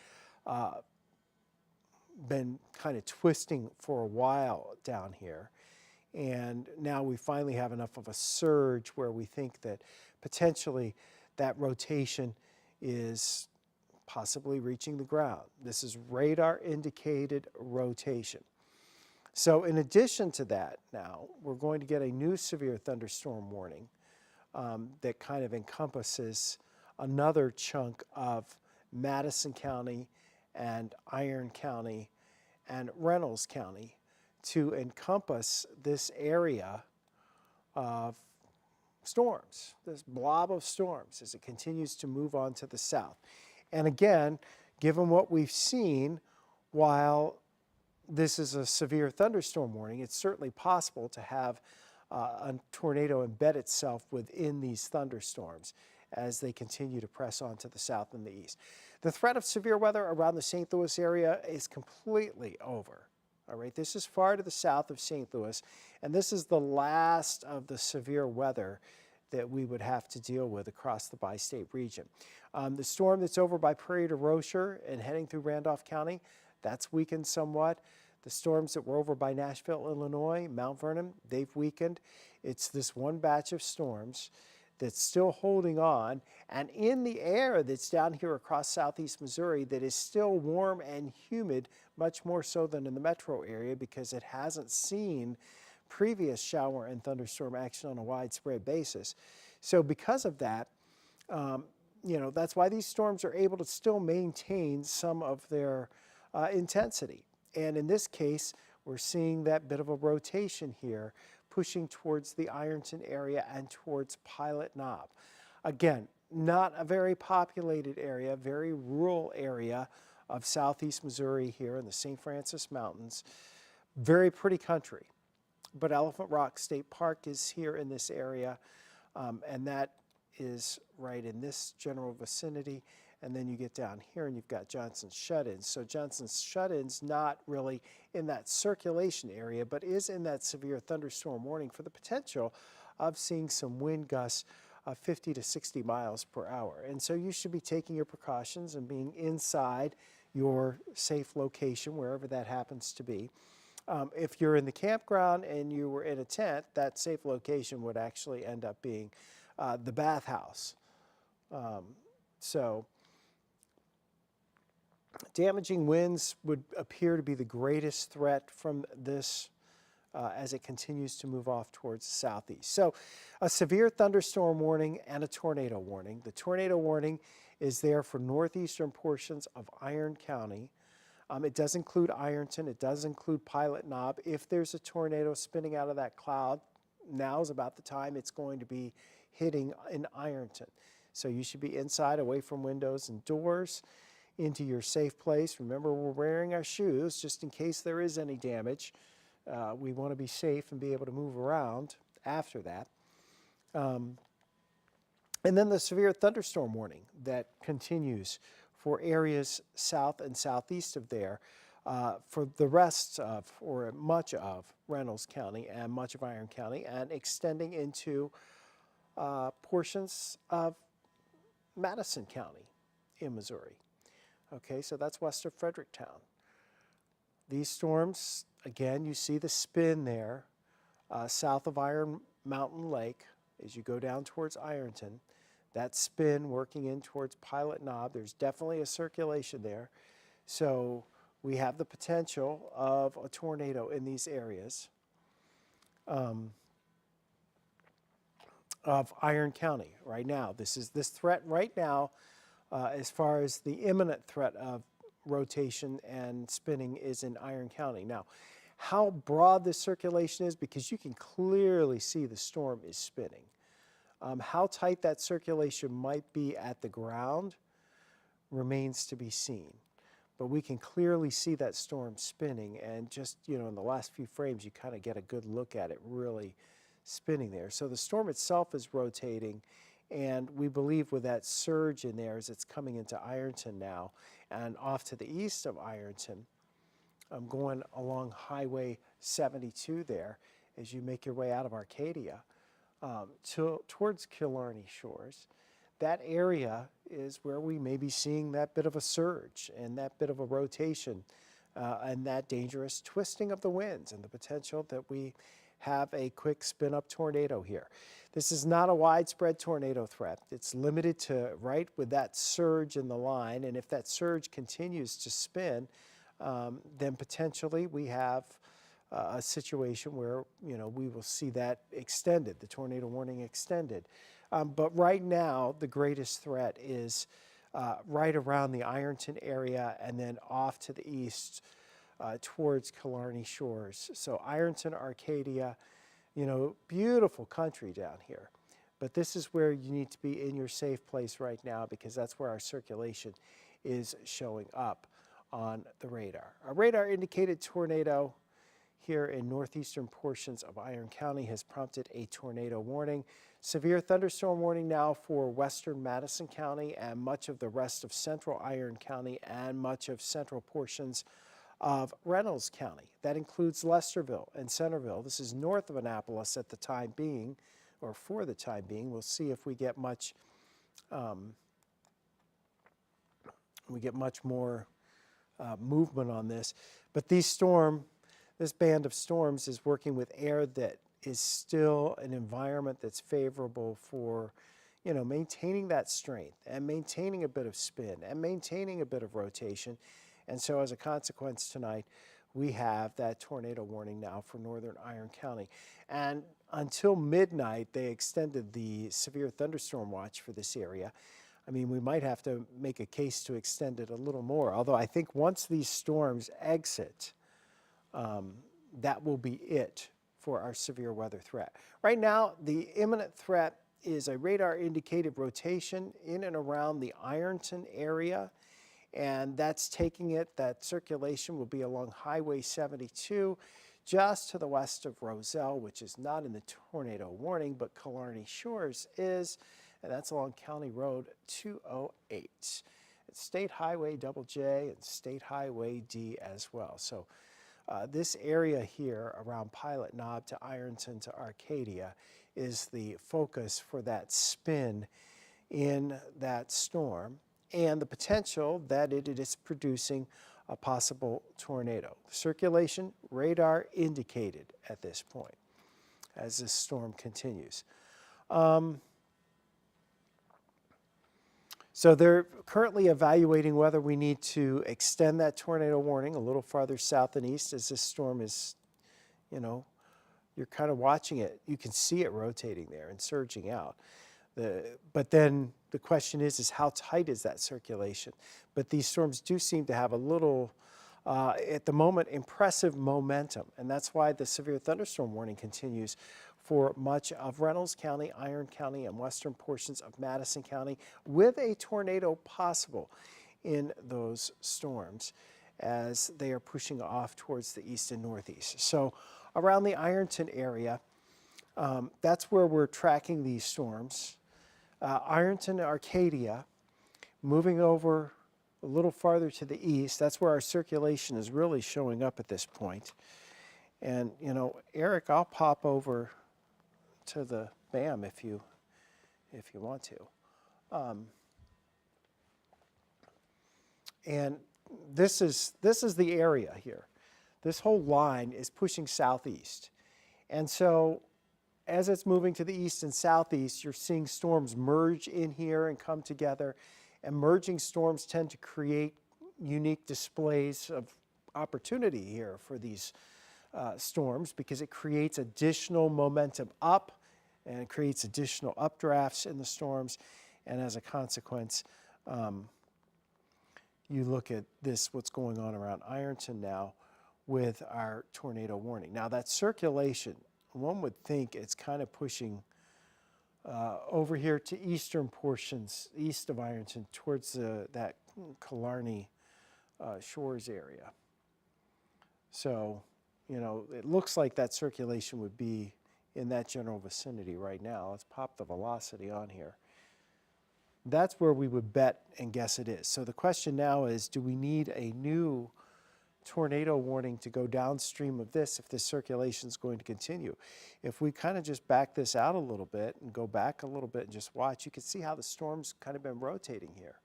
been kind of twisting for a while down here. And now we finally have enough of a surge where we think that potentially that rotation is possibly reaching the ground. This is radar indicated rotation. So in addition to that, now we're going to get a new severe thunderstorm warning that kind of encompasses another chunk of Madison County and Iron County and Reynolds County to encompass this area of storms, this blob of storms as it continues to move on to the south. And again, given what we've seen, while this is a severe thunderstorm warning, it's certainly possible to have a tornado embed itself within these thunderstorms as they continue to press on to the south and the east. The threat of severe weather around the St. Louis area is completely over. All right, this is far to the south of St. Louis, and this is the last of the severe weather that we would have to deal with across the bi-state region. The storm that's over by Prairie du Rocher and heading through Randolph County, that's weakened somewhat. The storms that were over by Nashville, Illinois, Mount Vernon, they've weakened. It's this one batch of storms that's still holding on, and in the air that's down here across southeast Missouri that is still warm and humid, much more so than in the metro area because it hasn't seen previous shower and thunderstorm action on a widespread basis. So because of that, that's why these storms are able to still maintain some of their intensity. And in this case, we're seeing that bit of a rotation here, pushing towards the Ironton area and towards Pilot Knob. Again, not a very populated area, very rural area of southeast Missouri here in the St. Francis Mountains. Very pretty country. But Elephant Rock State Park is here in this area, and that is right in this general vicinity. And then you get down here and you've got Johnson's Shut-ins. So Johnson's Shut-ins not really in that circulation area, but is in that severe thunderstorm warning for the potential of seeing some wind gusts of 50 to 60 miles per hour. And so you should be taking your precautions and being inside your safe location, wherever that happens to be. If you're in the campground and you were in a tent, that safe location would actually end up being the bathhouse. So damaging winds would appear to be the greatest threat from this as it continues to move off towards the southeast. So a severe thunderstorm warning and a tornado warning. The tornado warning is there for northeastern portions of Iron County. It does include Ironton. It does include Pilot Knob. If there's a tornado spinning out of that cloud, now is about the time it's going to be hitting in Ironton. So you should be inside, away from windows and doors, into your safe place. Remember, we're wearing our shoes just in case there is any damage. We want to be safe and be able to move around after that. And then the severe thunderstorm warning that continues for areas south and southeast of there, for the rest of, or much of, Reynolds County and much of Iron County, and extending into portions of Madison County in Missouri. Okay, so that's west of Fredericktown. These storms, again, you see the spin there south of Iron Mountain Lake as you go down towards Ironton. That spin working in towards Pilot Knob. There's definitely a circulation there. So we have the potential of a tornado in these areas of Iron County right now. This threat right now, as far as the imminent threat of rotation and spinning, is in Iron County. Now, how broad this circulation is, because you can clearly see the storm is spinning. How tight that circulation might be at the ground remains to be seen. But we can clearly see that storm spinning, and just, in the last few frames, you kind of get a good look at it really spinning there. So the storm itself is rotating, and we believe with that surge in there as it's coming into Ironton now and off to the east of Ironton, going along Highway 72 there as you make your way out of Arcadia towards Killarney Shores. That area is where we may be seeing that bit of a surge and that bit of a rotation and that dangerous twisting of the winds and the potential that we have a quick spin-up tornado here. This is not a widespread tornado threat. It's limited to right with that surge in the line, and if that surge continues to spin, then potentially we have a situation where we will see that extended, the tornado warning extended. But right now, the greatest threat is right around the Ironton area and then off to the east towards Killarney Shores. So Ironton, Arcadia, beautiful country down here. But this is where you need to be in your safe place right now, because that's where our circulation is showing up on the radar. A radar indicated tornado here in northeastern portions of Iron County has prompted a tornado warning. Severe thunderstorm warning now for western Madison County and much of the rest of central Iron County and much of central portions of Reynolds County. That includes Lesterville and Centerville. This is north of Annapolis at the time being, or for the time being. We'll see if we get much more movement on this. But this band of storms is working with air that is still an environment that's favorable for, maintaining that strength and maintaining a bit of spin and maintaining a bit of rotation. And so as a consequence tonight, we have that tornado warning now for northern Iron County. And until midnight, they extended the severe thunderstorm watch for this area. I mean, we might have to make a case to extend it a little more, although I think once these storms exit, that will be it for our severe weather threat. Right now, the imminent threat is a radar indicated rotation in and around the Ironton area, and that's taking it. That circulation will be along Highway 72, just to the west of Roselle, which is not in the tornado warning, but Killarney Shores is, and that's along County Road 208. It's State Highway Double J and State Highway D as well. So this area here around Pilot Knob to Ironton to Arcadia is the focus for that spin in that storm and the potential that it is producing a possible tornado. Circulation radar indicated at this point as this storm continues. So they're currently evaluating whether we need to extend that tornado warning a little farther south and east as this storm is, you're kind of watching it. You can see it rotating there and surging out. But then the question is how tight is that circulation? But these storms do seem to have a little, at the moment, impressive momentum. And that's why the severe thunderstorm warning continues for much of Reynolds County, Iron County, and western portions of Madison County, with a tornado possible in those storms as they are pushing off towards the east and northeast. So around the Ironton area, that's where we're tracking these storms. Ironton, Arcadia, moving over a little farther to the east. That's where our circulation is really showing up at this point. And, Eric, I'll pop over to the BAM if you want to. And this is the area here. This whole line is pushing southeast. And so as it's moving to the east and southeast, you're seeing storms merge in here and come together. And merging storms tend to create unique displays of opportunity here for these storms because it creates additional momentum up and it creates additional updrafts in the storms. And as a consequence, you look at what's going on around Ironton now with our tornado warning. Now that circulation, one would think it's kind of pushing over here to eastern portions, east of Ironton, towards that Killarney Shores area. So, it looks like that circulation would be in that general vicinity right now. Let's pop the velocity on here. That's where we would bet and guess it is. So the question now is, do we need a new tornado warning to go downstream of this if this circulation is going to continue? If we kind of just back this out a little bit and go back a little bit and just watch, you can see how the storm's kind of been rotating here.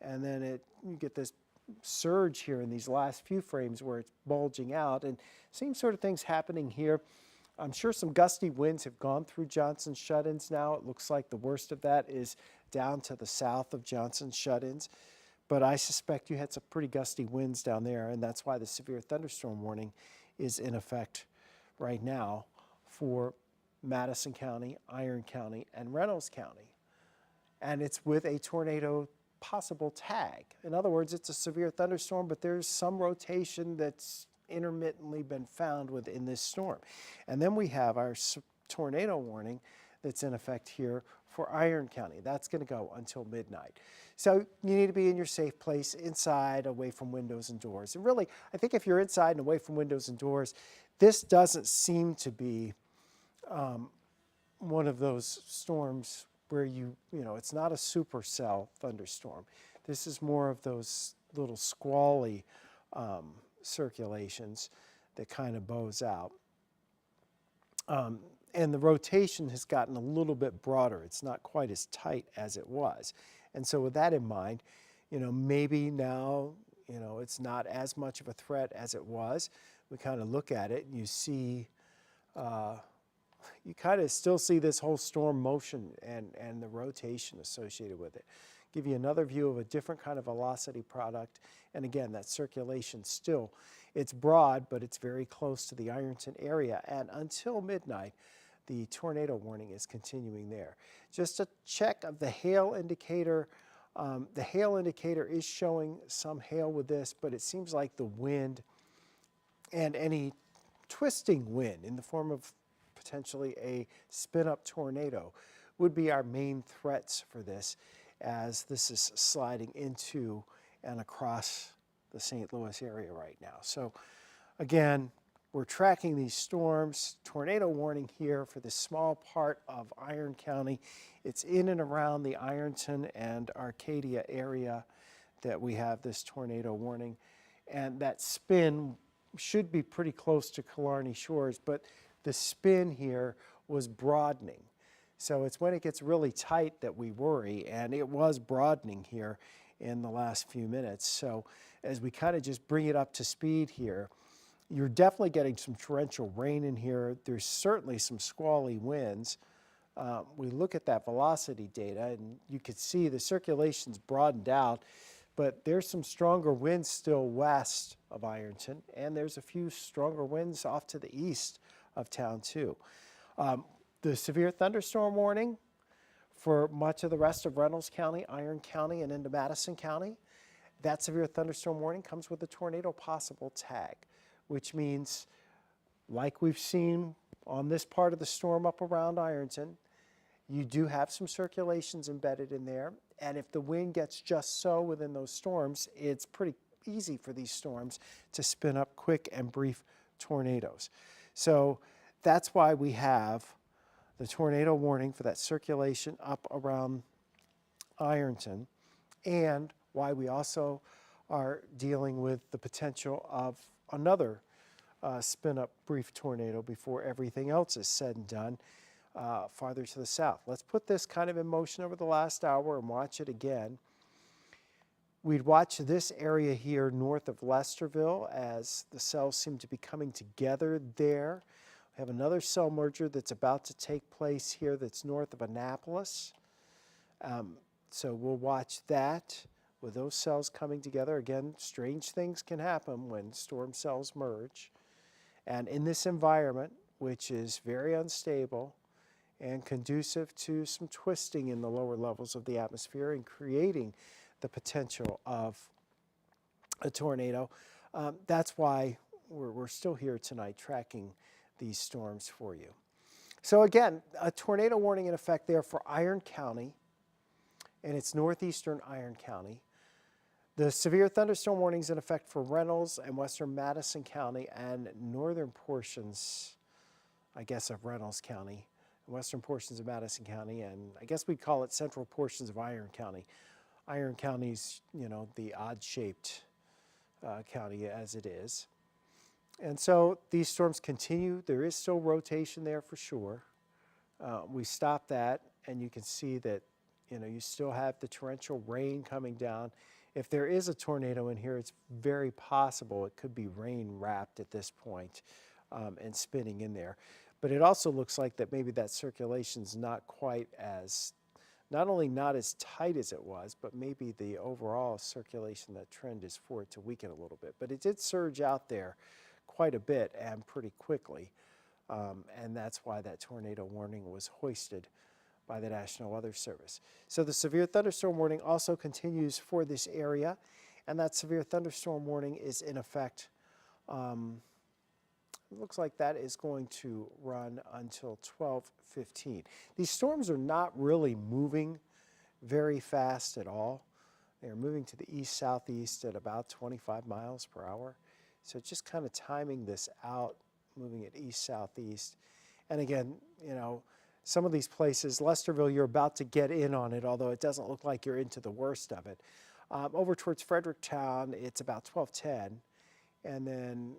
And then you get this surge here in these last few frames where it's bulging out, and same sort of things happening here. I'm sure some gusty winds have gone through Johnson's shut-ins now. It looks like the worst of that is down to the south of Johnson's shut-ins. But I suspect you had some pretty gusty winds down there, and that's why the severe thunderstorm warning is in effect right now for Madison County, Iron County, and Reynolds County. And it's with a tornado possible tag. In other words, it's a severe thunderstorm, but there's some rotation that's intermittently been found within this storm. And then we have our tornado warning that's in effect here for Iron County. That's going to go until midnight. So you need to be in your safe place, inside, away from windows and doors. And really, I think if you're inside and away from windows and doors, this doesn't seem to be one of those storms where it's not a supercell thunderstorm. This is more of those little squally circulations that kind of bows out. And the rotation has gotten a little bit broader. It's not quite as tight as it was. And so with that in mind, maybe now, it's not as much of a threat as it was. We kind of look at it and you see, you kind of still see this whole storm motion and the rotation associated with it. Give you another view of a different kind of velocity product. And again, that circulation still, it's broad, but it's very close to the Ironton area. And until midnight, the tornado warning is continuing there. Just a check of the hail indicator. The hail indicator is showing some hail with this, but it seems like the wind and any twisting wind in the form of potentially a spin-up tornado would be our main threats for this, as this is sliding into and across the St. Louis area right now. So again, we're tracking these storms. Tornado warning here for this small part of Iron County. It's in and around the Ironton and Arcadia area that we have this tornado warning. And that spin should be pretty close to Killarney Shores, but the spin here was broadening. So it's when it gets really tight that we worry, and it was broadening here in the last few minutes. So as we kind of just bring it up to speed here, you're definitely getting some torrential rain in here. There's certainly some squally winds. We look at that velocity data, and you can see the circulation's broadened out, but there's some stronger winds still west of Ironton, and there's a few stronger winds off to the east of town too. The severe thunderstorm warning for much of the rest of Reynolds County, Iron County, and into Madison County, that severe thunderstorm warning comes with a tornado possible tag, which means, like we've seen on this part of the storm up around Ironton, you do have some circulations embedded in there, and if the wind gets just so within those storms, it's pretty easy for these storms to spin up quick and brief tornadoes. So that's why we have the tornado warning for that circulation up around Ironton, and why we also are dealing with the potential of another spin-up brief tornado before everything else is said and done farther to the south. Let's put this kind of in motion over the last hour and watch it again. We'd watch this area here north of Lesterville as the cells seem to be coming together there. We have another cell merger that's about to take place here that's north of Annapolis. So we'll watch that with those cells coming together. Again, strange things can happen when storm cells merge. And in this environment, which is very unstable and conducive to some twisting in the lower levels of the atmosphere and creating the potential of a tornado, that's why we're still here tonight tracking these storms for you. So again, a tornado warning in effect there for Iron County, and it's northeastern Iron County. The severe thunderstorm warnings in effect for Reynolds and western Madison County and northern portions, I guess, of Reynolds County, western portions of Madison County, and I guess we'd call it central portions of Iron County. Iron County's, you know, the odd-shaped county as it is. And so these storms continue. There is still rotation there for sure. We stopped that, and you can see that, you know, you still have the torrential rain coming down. If there is a tornado in here, it's very possible it could be rain wrapped at this point and spinning in there. But it also looks like that maybe that circulation's not quite as, not only not as tight as it was, but maybe the overall circulation, that trend is for it to weaken a little bit. But it did surge out there quite a bit and pretty quickly. And that's why that tornado warning was hoisted by the National Weather Service. So the severe thunderstorm warning also continues for this area, and that severe thunderstorm warning is in effect. It looks like that is going to run until 12:15. These storms are not really moving very fast at all. They're moving to the east-southeast at about 25 miles per hour. So just kind of timing this out, moving it east-southeast. And again, you know, some of these places, Lesterville, you're about to get in on it, although it doesn't look like you're into the worst of it. Over towards Fredericktown, it's about 12:10. And then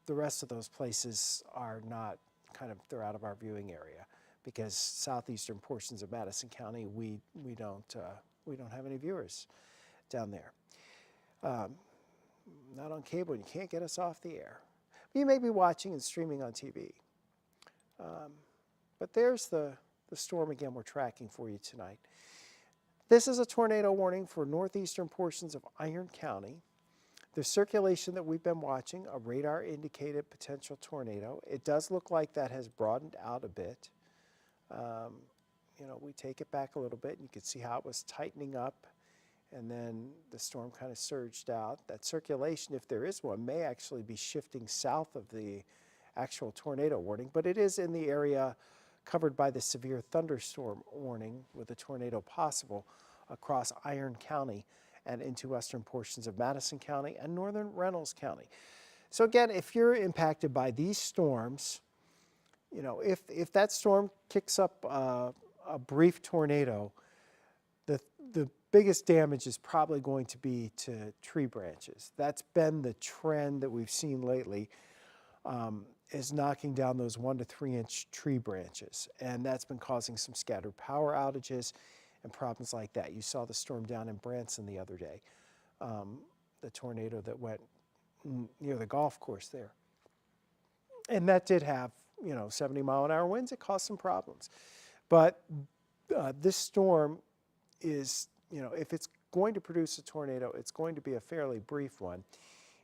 the rest of those places are not they're out of our viewing area, because southeastern portions of Madison County, we don't have any viewers down there. Not on cable, and you can't get us off the air. You may be watching and streaming on TV. But there's the storm again we're tracking for you tonight. This is a tornado warning for northeastern portions of Iron County. The circulation that we've been watching, a radar indicated potential tornado. It does look like that has broadened out a bit. You know, we take it back a little bit, and you can see how it was tightening up, and then the storm kind of surged out. That circulation, if there is one, may actually be shifting south of the actual tornado warning, but it is in the area covered by the severe thunderstorm warning with a tornado possible across Iron County and into western portions of Madison County and northern Reynolds County. So again, if you're impacted by these storms, you know, if that storm kicks up a brief tornado, the biggest damage is probably going to be to tree branches. That's been the trend that we've seen lately, is knocking down those 1 to 3 inch tree branches. And that's been causing some scattered power outages and problems like that. You saw the storm down in Branson the other day, the tornado that went near the golf course there. And that did have, you know, 70-mile-an-hour winds. It caused some problems. But this storm is, you know, if it's going to produce a tornado, it's going to be a fairly brief one.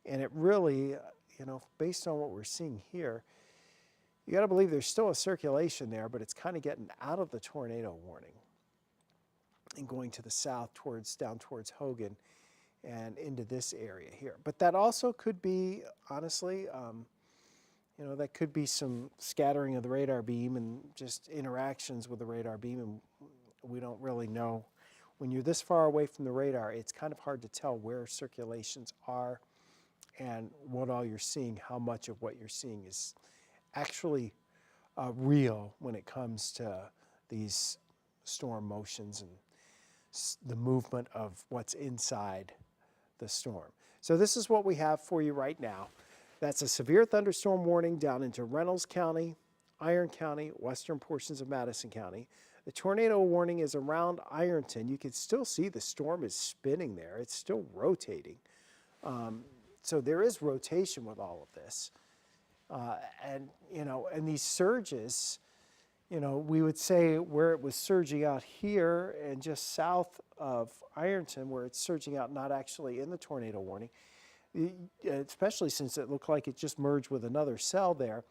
And it really, you know, based on what we're seeing here, you got to believe there's still a circulation there, but it's kind of getting out of the tornado warning and going to the south down towards Hogan and into this area here. But that also could be, honestly, you know, that could be some scattering of the radar beam and just interactions with the radar beam, and we don't really know. When you're this far away from the radar, it's kind of hard to tell where circulations are and what all you're seeing, how much of what you're seeing is actually real when it comes to these storm motions and the movement of what's inside the storm. So this is what we have for you right now. That's a severe thunderstorm warning down into Reynolds County, Iron County, western portions of Madison County. The tornado warning is around Ironton. You can still see the storm is spinning there. It's still rotating. So there is rotation with all of this. And, you know, and these surges, you know, we would say where it was surging out here and just south of Ironton, where it's surging out not actually in the tornado warning, especially since it looked like it just merged with another cell there.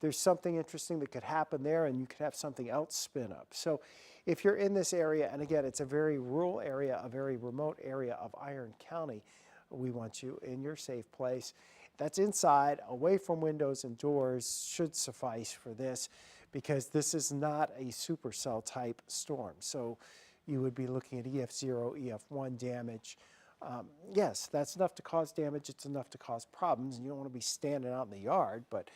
There's something interesting that could happen there, and you could have something else spin up. So if you're in this area, and again, it's a very rural area, a very remote area of Iron County, we want you in your safe place. That's inside, away from windows and doors, should suffice for this, because this is not a supercell type storm. So you would be looking at EF0, EF1 damage. Yes, that's enough to cause damage. It's enough to cause problems. And you don't want to be standing out in the yard, but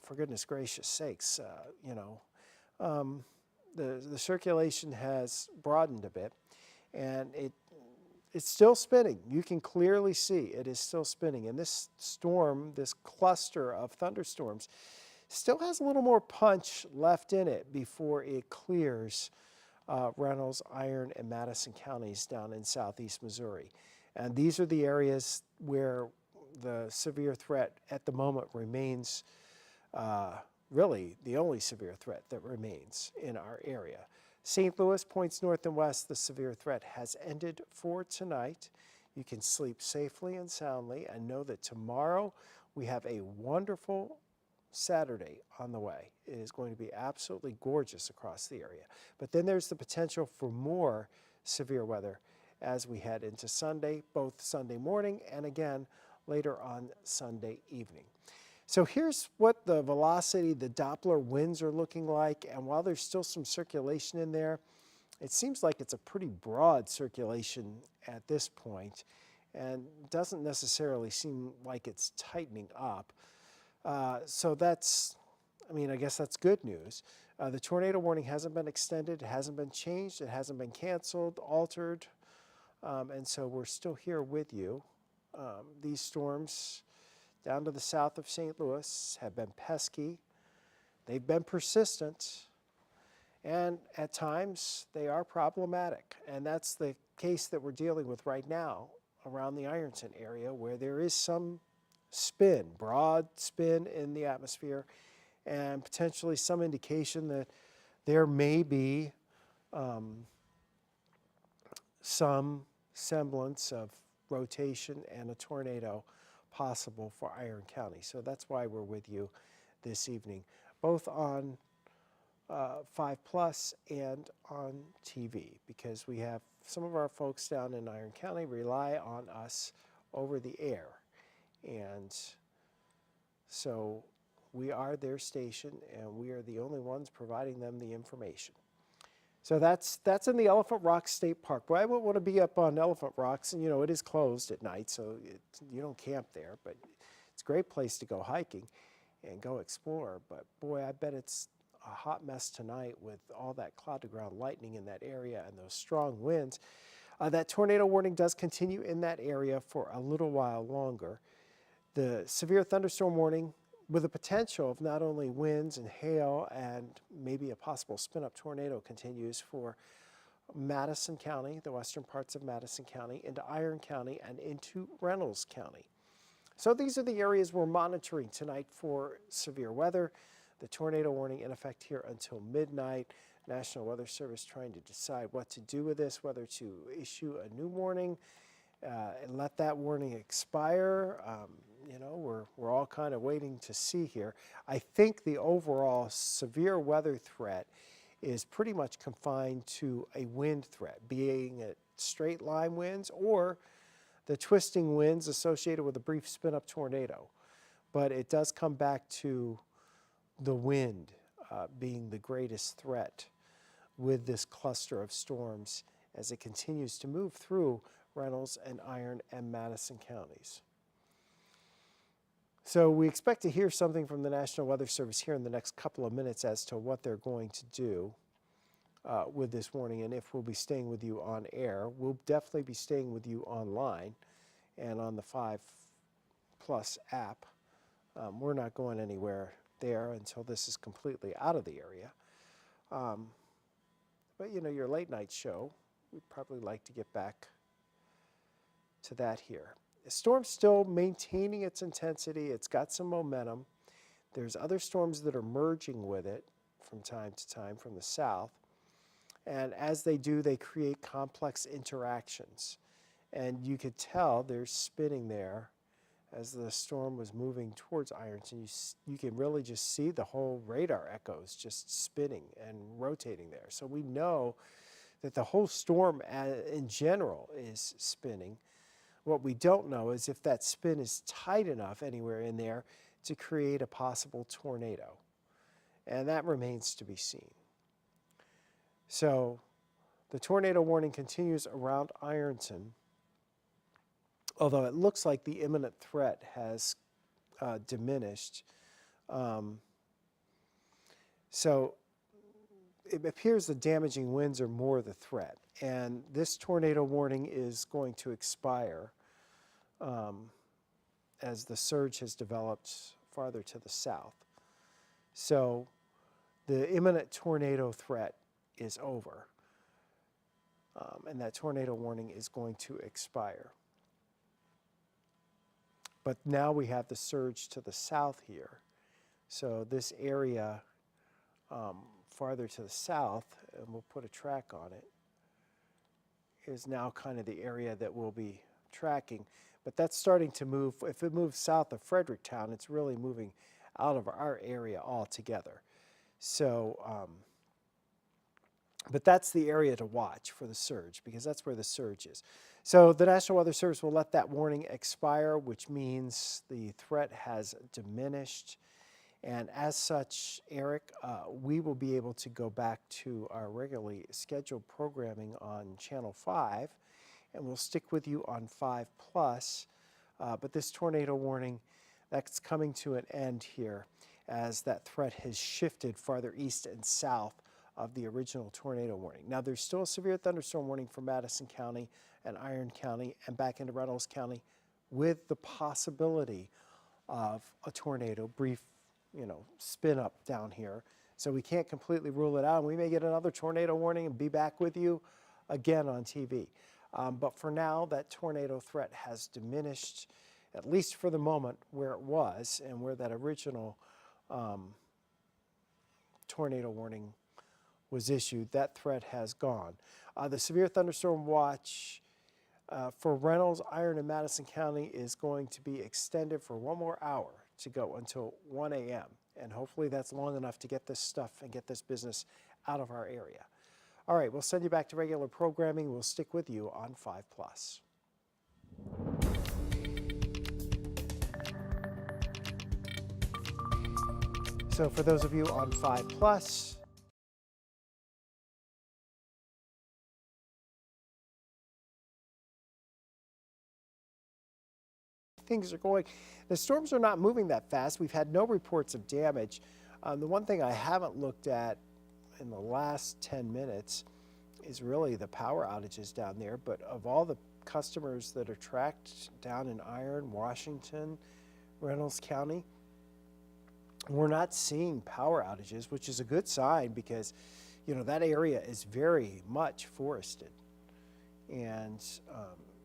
for goodness gracious sakes, you know, the circulation has broadened a bit, and it's still spinning. You can clearly see it is still spinning. And this storm, this cluster of thunderstorms, still has a little more punch left in it before it clears Reynolds, Iron, and Madison counties down in southeast Missouri. And these are the areas where the severe threat at the moment remains, really the only severe threat that remains in our area. St. Louis points north and west. The severe threat has ended for tonight. You can sleep safely and soundly and know that tomorrow we have a wonderful Saturday on the way. It is going to be absolutely gorgeous across the area. But then there's the potential for more severe weather as we head into Sunday, both Sunday morning and again later on Sunday evening. So here's what the velocity, the Doppler winds are looking like. And while there's still some circulation in there, it seems like it's a pretty broad circulation at this point and doesn't necessarily seem like it's tightening up. So that's, I mean, I guess that's good news. The tornado warning hasn't been extended, it hasn't been changed, it hasn't been canceled, altered, and so we're still here with you. These storms down to the south of St. Louis have been pesky. They've been persistent, and at times they are problematic. And that's the case that we're dealing with right now around the Ironton area, where there is some spin, broad spin in the atmosphere, and potentially some indication that there may be some semblance of rotation and a tornado possible for Iron County. So that's why we're with you this evening, both on 5 Plus and on TV, because we have some of our folks down in Iron County rely on us over the air. And so we are their station, and we are the only ones providing them the information. So that's in the Elephant Rocks State Park. Well, I wouldn't want to be up on Elephant Rocks, and it is closed at night, so you don't camp there, but it's a great place to go hiking and go explore. But boy, I bet it's a hot mess tonight with all that cloud-to-ground lightning in that area and those strong winds. That tornado warning does continue in that area for a little while longer. The severe thunderstorm warning, with the potential of not only winds and hail and maybe a possible spin-up tornado, continues for Madison County, the western parts of Madison County, into Iron County, and into Reynolds County. So these are the areas we're monitoring tonight for severe weather. The tornado warning in effect here until midnight. National Weather Service trying to decide what to do with this, whether to issue a new warning and let that warning expire. We're all kind of waiting to see here. I think the overall severe weather threat is pretty much confined to a wind threat, being it straight line winds or the twisting winds associated with a brief spin-up tornado. But it does come back to the wind being the greatest threat with this cluster of storms as it continues to move through Reynolds and Iron and Madison counties. So we expect to hear something from the National Weather Service here in the next couple of minutes as to what they're going to do with this warning, and if we'll be staying with you on air. We'll definitely be staying with you online and on the 5 Plus app. We're not going anywhere there until this is completely out of the area. But your late night show, we'd probably like to get back to that here. The storm's still maintaining its intensity. It's got some momentum. There's other storms that are merging with it from time to time from the south. And as they do, they create complex interactions. And you could tell there's spinning there as the storm was moving towards Ironton. You can really just see the whole radar echoes just spinning and rotating there. So we know that the whole storm in general is spinning. What we don't know is if that spin is tight enough anywhere in there to create a possible tornado. And that remains to be seen. So the tornado warning continues around Ironton, although it looks like the imminent threat has diminished. So it appears the damaging winds are more the threat. And this tornado warning is going to expire as the surge has developed farther to the south. So the imminent tornado threat is over. And that tornado warning is going to expire. But now we have the surge to the south here. So this area farther to the south, and we'll put a track on it, is now kind of the area that we'll be tracking. But that's starting to move. If it moves south of Fredericktown, it's really moving out of our area altogether. So, but that's the area to watch for the surge, because that's where the surge is. So the National Weather Service will let that warning expire, which means the threat has diminished. And as such, Eric, we will be able to go back to our regularly scheduled programming on Channel 5, and we'll stick with you on 5 Plus. But this tornado warning, that's coming to an end here as that threat has shifted farther east and south of the original tornado warning. Now, there's still a severe thunderstorm warning for Madison County and Iron County and back into Reynolds County, with the possibility of a tornado, brief spin up down here. So we can't completely rule it out. We may get another tornado warning and be back with you again on TV. But for now, that tornado threat has diminished, at least for the moment, where it was and where that original tornado warning was issued. That threat has gone. The severe thunderstorm watch for Reynolds, Iron, and Madison County is going to be extended for one more hour to go until 1 a.m. and hopefully that's long enough to get this stuff and get this business out of our area. All right, we'll send you back to regular programming. We'll stick with you on 5+. So for those of you on 5+, things are going. The storms are not moving that fast. We've had no reports of damage. The one thing I haven't looked at in the last 10 minutes is really the power outages down there. But of all the customers that are tracked down in Iron, Washington, Reynolds County, we're not seeing power outages, which is a good sign because, you know, that area is very much forested. And,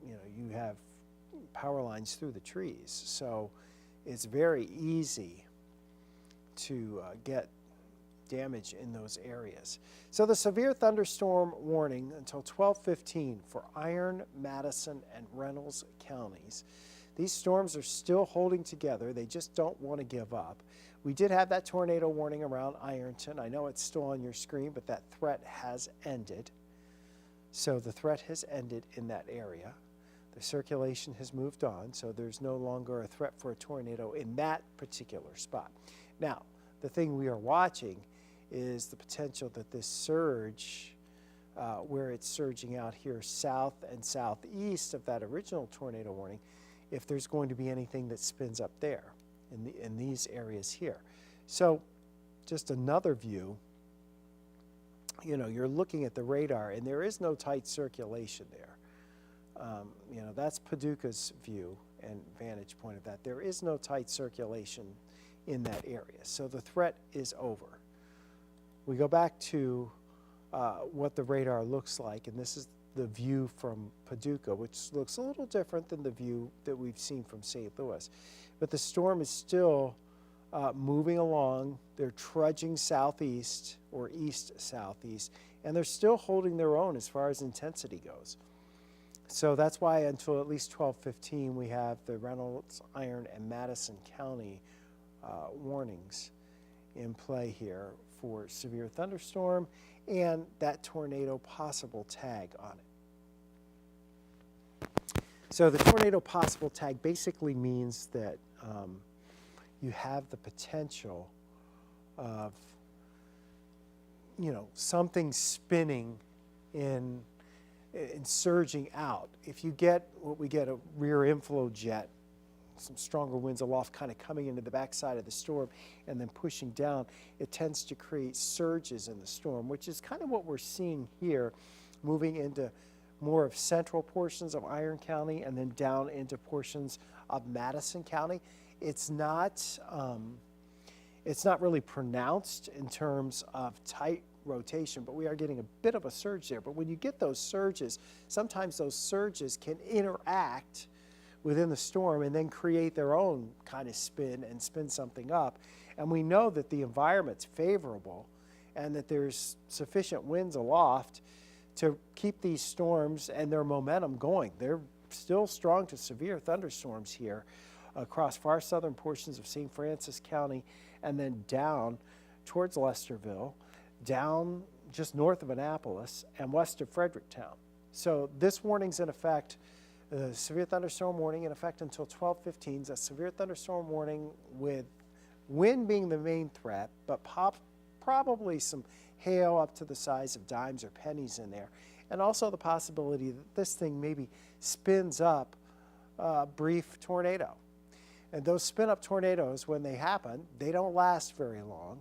you know, you have power lines through the trees. So it's very easy to get damage in those areas. So the severe thunderstorm warning until 12:15 for Iron, Madison, and Reynolds counties. These storms are still holding together. They just don't want to give up. We did have that tornado warning around Ironton. I know it's still on your screen, but that threat has ended. So the threat has ended in that area. The circulation has moved on, so there's no longer a threat for a tornado in that particular spot. Now, the thing we are watching is the potential that this surge, where it's surging out here south and southeast of that original tornado warning, if there's going to be anything that spins up there in these areas here. So just another view, you know, you're looking at the radar and there is no tight circulation there. You know, that's Paducah's view and vantage point of that. There is no tight circulation in that area. So the threat is over. We go back to what the radar looks like, and this is the view from Paducah, which looks a little different than the view that we've seen from St. Louis. But the storm is still moving along. They're trudging southeast or east-southeast, and they're still holding their own as far as intensity goes. So that's why until at least 12:15 we have the Reynolds, Iron, and Madison County warnings in play here for severe thunderstorm and that tornado possible tag on it. So the tornado possible tag basically means that you have the potential of, you know, something spinning in surging out. If you get what we get, a rear inflow jet, some stronger winds aloft kind of coming into the backside of the storm and then pushing down, it tends to create surges in the storm, which is kind of what we're seeing here, moving into more of central portions of Iron County and then down into portions of Madison County. It's not really pronounced in terms of tight rotation, but we are getting a bit of a surge there. But when you get those surges, sometimes those surges can interact within the storm and then create their own kind of spin and spin something up. And we know that the environment's favorable and that there's sufficient winds aloft to keep these storms and their momentum going. They're still strong to severe thunderstorms here across far southern portions of St. Francis County and then down towards Lesterville, down just north of Annapolis and west of Fredericktown. So this warning's in effect, the severe thunderstorm warning in effect until 12:15. It's a severe thunderstorm warning with wind being the main threat, but probably some hail up to the size of dimes or pennies in there. And also the possibility that this thing maybe spins up a brief tornado. And those spin-up tornadoes, when they happen, they don't last very long.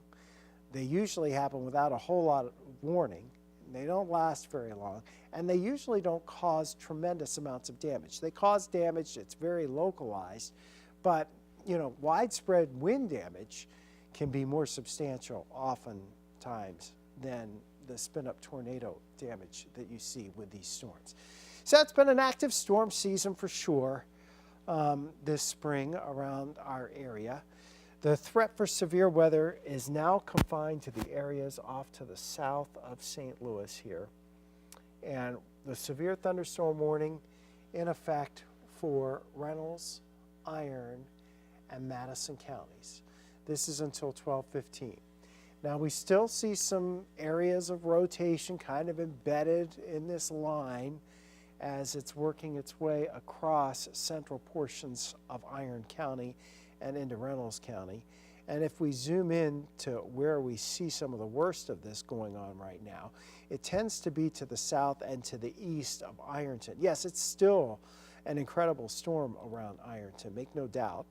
They usually happen without a whole lot of warning. They don't last very long, and they usually don't cause tremendous amounts of damage. They cause damage, it's very localized, but you know, widespread wind damage can be more substantial oftentimes than the spin-up tornado damage that you see with these storms. So it's been an active storm season for sure this spring around our area. The threat for severe weather is now confined to the areas off to the south of St. Louis here. And the severe thunderstorm warning in effect for Reynolds, Iron, and Madison counties. This is until 12:15. Now we still see some areas of rotation kind of embedded in this line as it's working its way across central portions of Iron County and into Reynolds County. And if we zoom in to where we see some of the worst of this going on right now, it tends to be to the south and to the east of Ironton. Yes, it's still an incredible storm around Ironton, make no doubt.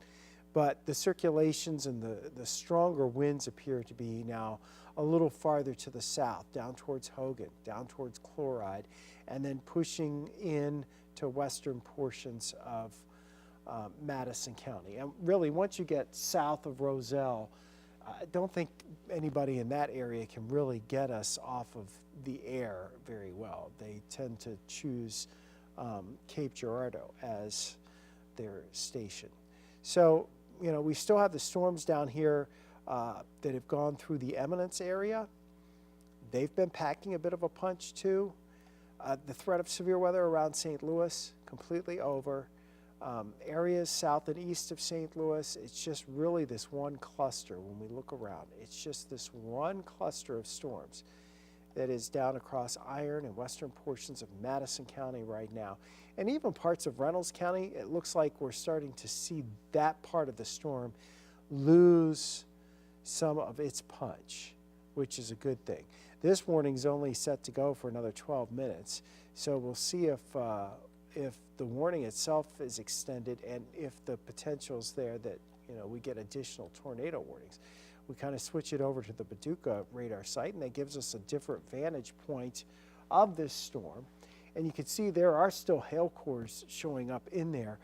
But the circulations and the stronger winds appear to be now a little farther to the south, down towards Hogan, down towards Chloride, and then pushing in to western portions of Madison County. And really, once you get south of Roselle, I don't think anybody in that area can really get us off of the air very well. They tend to choose Cape Girardeau as their station. So, you know, we still have the storms down here that have gone through the Eminence area. They've been packing a bit of a punch too. The threat of severe weather around St. Louis, completely over. Areas south and east of St. Louis, it's just really this one cluster when we look around. It's just this one cluster of storms that is down across Iron and western portions of Madison County right now. And even parts of Reynolds County, it looks like we're starting to see that part of the storm lose some of its punch, which is a good thing. This warning is only set to go for another 12 minutes, so we'll see if the warning itself is extended and if the potential is there that, you know, we get additional tornado warnings. We kind of switch it over to the Paducah radar site, and that gives us a different vantage point of this storm. And you can see there are still hail cores showing up in there.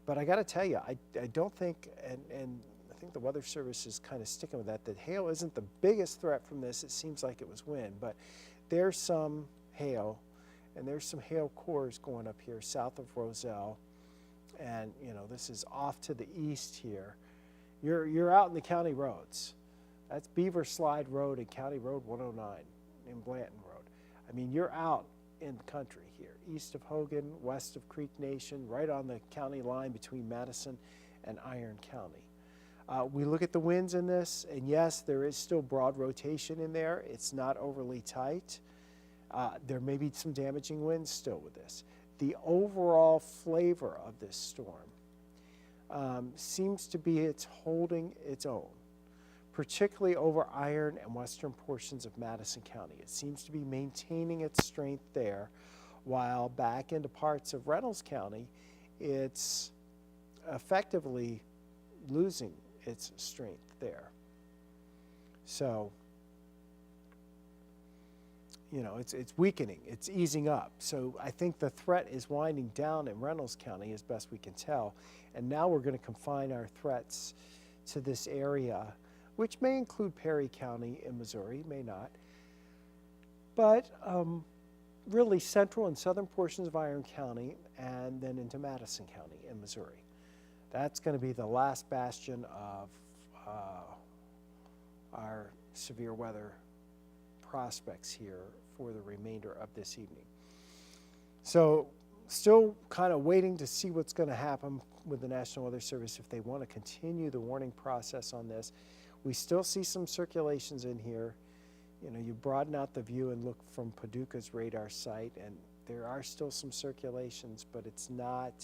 But I got to tell you, I don't think, and I think the Weather Service is kind of sticking with that hail isn't the biggest threat from this. It seems like it was wind, but there's some hail, and there's some hail cores going up here south of Roselle. And, you know, this is off to the east here. You're out in the county roads. That's Beaver Slide Road and County Road 109 in Blanton Road. I mean, you're out in the country here, east of Hogan, west of Creek Nation, right on the county line between Madison and Iron County. We look at the winds in this, and yes, there is still broad rotation in there. It's not overly tight. There may be some damaging winds still with this. The overall flavor of this storm seems to be it's holding its own, particularly over Iron and western portions of Madison County. It seems to be maintaining its strength there, while back into parts of Reynolds County, it's effectively losing its strength there. So, you know, it's weakening, it's easing up. So I think the threat is winding down in Reynolds County as best we can tell. And now we're going to confine our threats to this area, which may include Perry County in Missouri, may not. But really central and southern portions of Iron County and then into Madison County in Missouri. That's going to be the last bastion of our severe weather prospects here for the remainder of this evening. So still kind of waiting to see what's going to happen with the National Weather Service if they want to continue the warning process on this. We still see some circulations in here. You know, you broaden out the view and look from Paducah's radar site, and there are still some circulations, but it's not,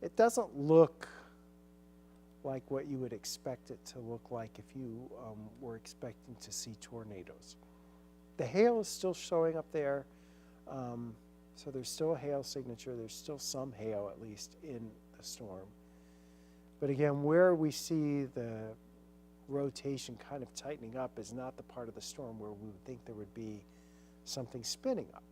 it doesn't look like what you would expect it to look like if you were expecting to see tornadoes. The hail is still showing up there, so there's still a hail signature. There's still some hail, at least, in the storm. But again, where we see the rotation kind of tightening up is not the part of the storm where we would think there would be something spinning up.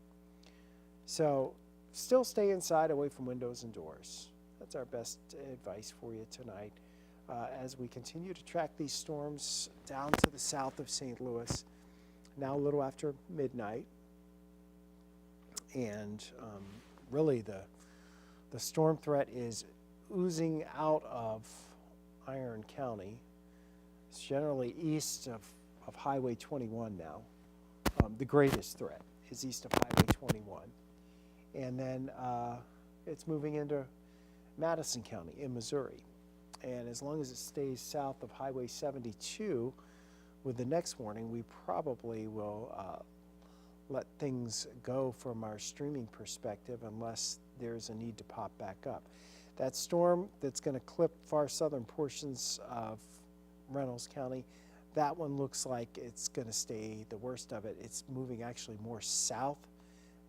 So still stay inside, away from windows and doors. That's our best advice for you tonight as we continue to track these storms down to the south of St. Louis, now a little after midnight. And really the storm threat is oozing out of Iron County. It's generally east of Highway 21 now. The greatest threat is east of Highway 21. And then it's moving into Madison County in Missouri. And as long as it stays south of Highway 72 with the next warning, we probably will let things go from our streaming perspective unless there's a need to pop back up. That storm that's going to clip far southern portions of Reynolds County, that one looks like it's going to stay the worst of it. It's moving actually more south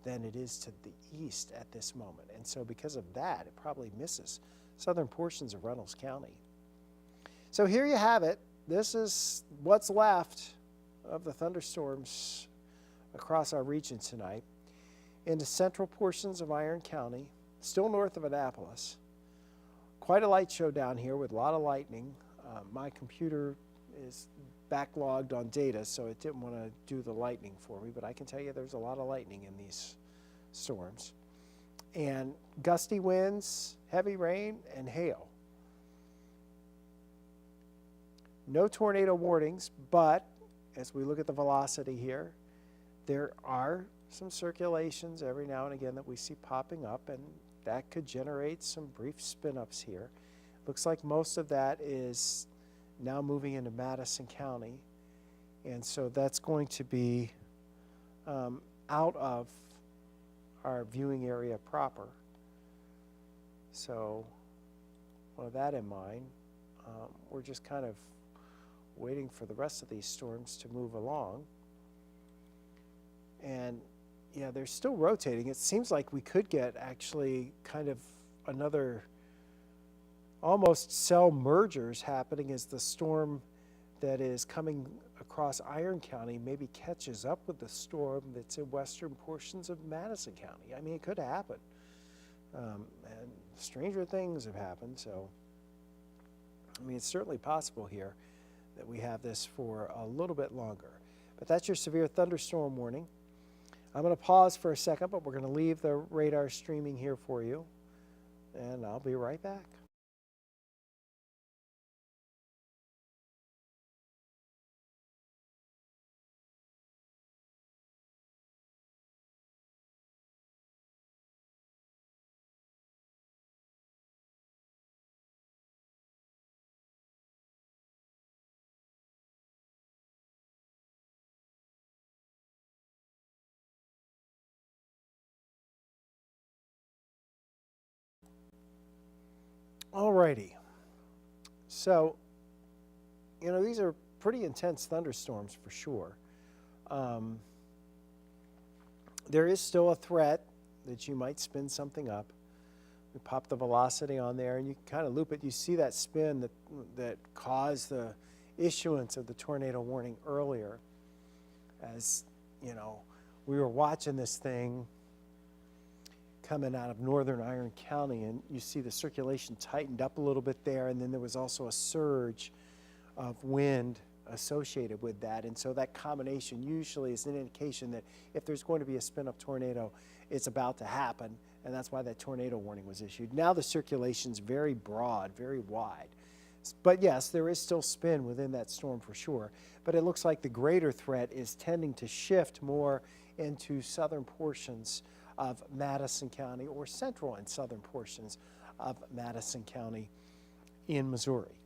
than it is to the east at this moment. And so because of that, it probably misses southern portions of Reynolds County. So here you have it. This is what's left of the thunderstorms across our region tonight. Into central portions of Iron County, still north of Annapolis. Quite a light show down here with a lot of lightning. My computer is backlogged on data, so it didn't want to do the lightning for me, but I can tell you there's a lot of lightning in these storms. And gusty winds, heavy rain, and hail. No tornado warnings, but as we look at the velocity here, there are some circulations every now and again that we see popping up, and that could generate some brief spin-ups here. Looks like most of that is now moving into Madison County, and so that's going to be out of our viewing area proper. So with that in mind, we're just kind of waiting for the rest of these storms to move along. And yeah, they're still rotating. It seems like we could get actually kind of another almost cell mergers happening as the storm that is coming across Iron County maybe catches up with the storm that's in western portions of Madison County. I mean, it could happen. And stranger things have happened, so I mean, it's certainly possible here that we have this for a little bit longer. But that's your severe thunderstorm warning. I'm going to pause for a second, but we're going to leave the radar streaming here for you, and I'll be right back. Alrighty, so, you know, these are pretty intense thunderstorms for sure. There is still a threat that you might spin something up. We pop the velocity on there and you can kind of loop it. You see that spin that caused the issuance of the tornado warning earlier. As, you know, we were watching this thing coming out of northern Iron County, and you see the circulation tightened up a little bit there, and then there was also a surge of wind associated with that. And so that combination usually is an indication that if there's going to be a spin-up tornado, it's about to happen, and that's why that tornado warning was issued. Now the circulation's very broad, very wide. But yes, there is still spin within that storm for sure, but it looks like the greater threat is tending to shift more into southern portions of Madison County, or central and southern portions of Madison County in Missouri.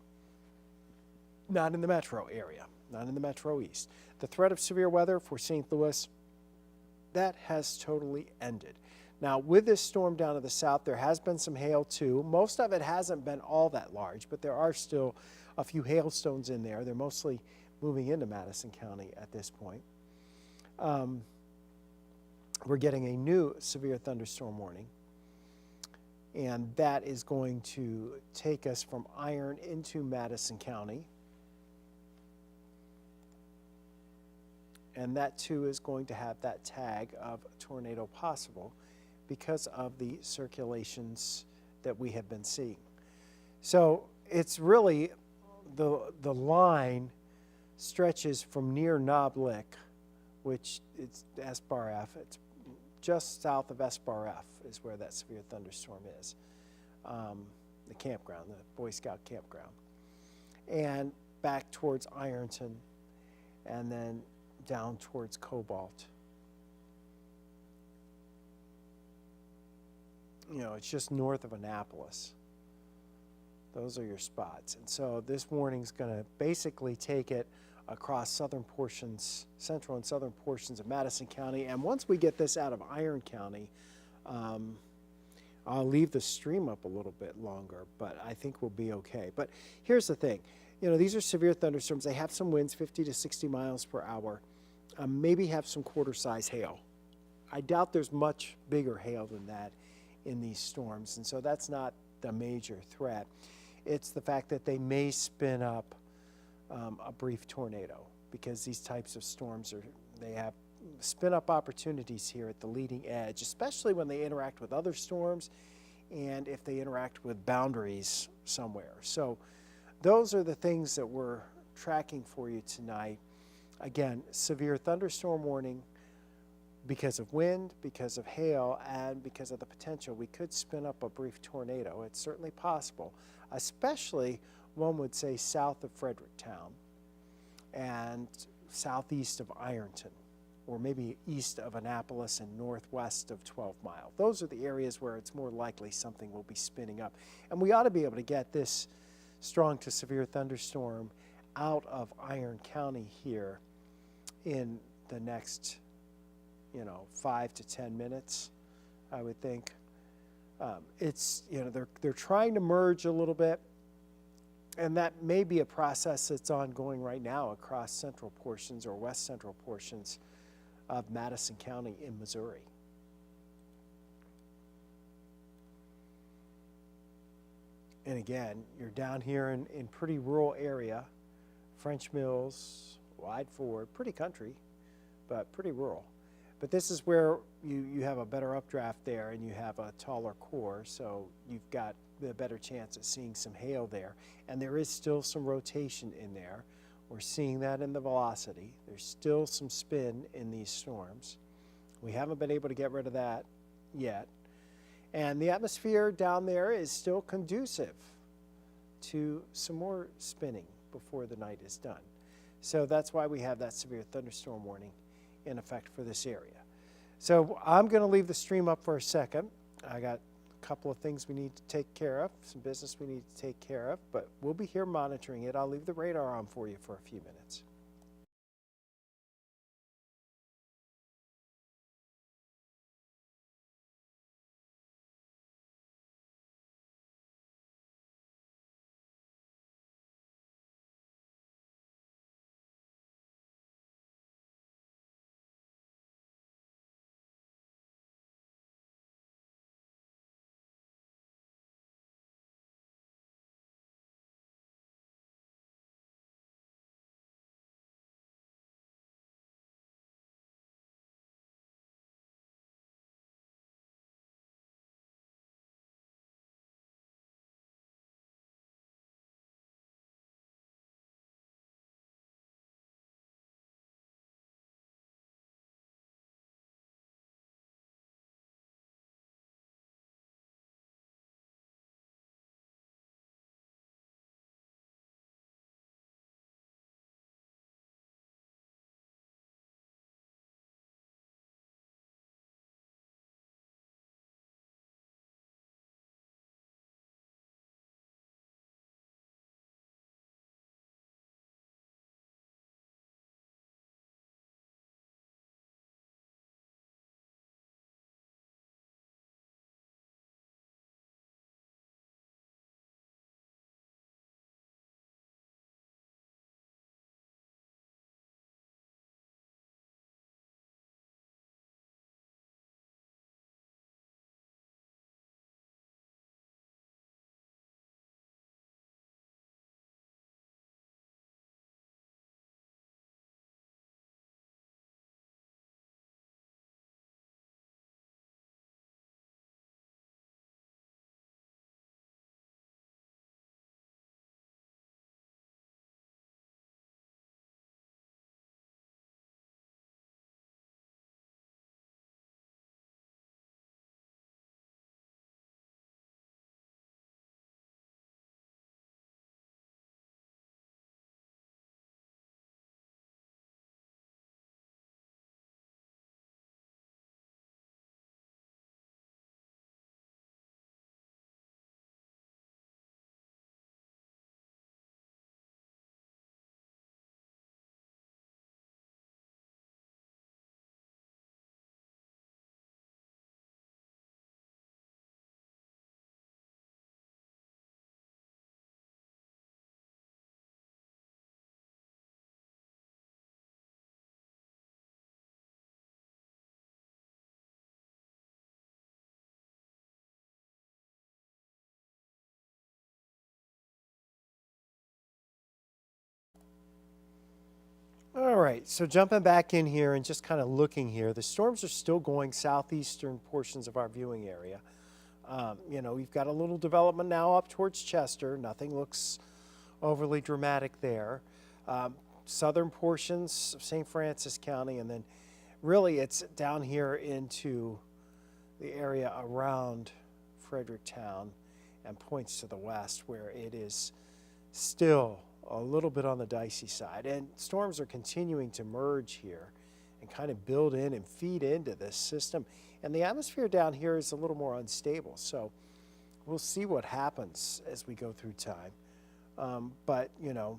Not in the metro area, not in the metro east. The threat of severe weather for St. Louis, that has totally ended. Now, with this storm down to the south, there has been some hail too. Most of it hasn't been all that large, but there are still a few hailstones in there. They're mostly moving into Madison County at this point. We're getting a new severe thunderstorm warning, and that is going to take us from Iron into Madison County. And that too is going to have that tag of tornado possible because of the circulations that we have been seeing. So it's really, the line stretches from near Knob Lick, which is SBAR-F. It's just south of SBAR-F is where that severe thunderstorm is. The campground, the Boy Scout campground. And back towards Ironton, and then down towards Cobalt. You know, it's just north of Annapolis. Those are your spots. And so this warning's going to basically take it across southern portions, central and southern portions of Madison County. And once we get this out of Iron County, um, I'll leave the stream up a little bit longer, but I think we'll be okay. But here's the thing. These are severe thunderstorms. They have some winds, 50 to 60 miles per hour. Maybe have some quarter-size hail. I doubt there's much bigger hail than that in these storms, and so that's not the major threat. It's the fact that they may spin up a brief tornado, because these types of storms they have spin-up opportunities here at the leading edge, especially when they interact with other storms and if they interact with boundaries somewhere. So those are the things that we're tracking for you tonight. Again, severe thunderstorm warning because of wind, because of hail, and because of the potential we could spin up a brief tornado. It's certainly possible, especially, one would say, south of Fredericktown and southeast of Ironton, or maybe east of Annapolis and northwest of 12 Mile. Those are the areas where it's more likely something will be spinning up. And we ought to be able to get this strong to severe thunderstorm out of Iron County here in the next 5 to 10 minutes, I would think. It's, they're trying to merge a little bit, and that may be a process that's ongoing right now across central portions or west central portions of Madison County in Missouri. And again, you're down here in pretty rural area, French Mills, Wide Ford, pretty country, but pretty rural. But this is where you have a better updraft there, and you have a taller core, so you've got a better chance at seeing some hail there. And there is still some rotation in there. We're seeing that in the velocity. There's still some spin in these storms. We haven't been able to get rid of that yet. And the atmosphere down there is still conducive to some more spinning before the night is done. So that's why we have that severe thunderstorm warning in effect for this area. So I'm going to leave the stream up for a second. I got a couple of things we need to take care of, some business we need to take care of, but we'll be here monitoring it. I'll leave the radar on for you for a few minutes. right, so jumping back in here and just kind of looking here, the storms are still going southeastern portions of our viewing area. You know, we've got a little development now up towards Chester. Nothing looks overly dramatic there. Southern portions of St. Francis County, and then really it's down here into the area around Fredericktown and points to the west where it is still a little bit on the dicey side. And storms are continuing to merge here and kind of build in and feed into this system. And the atmosphere down here is a little more unstable. So we'll see what happens as we go through time. But, you know,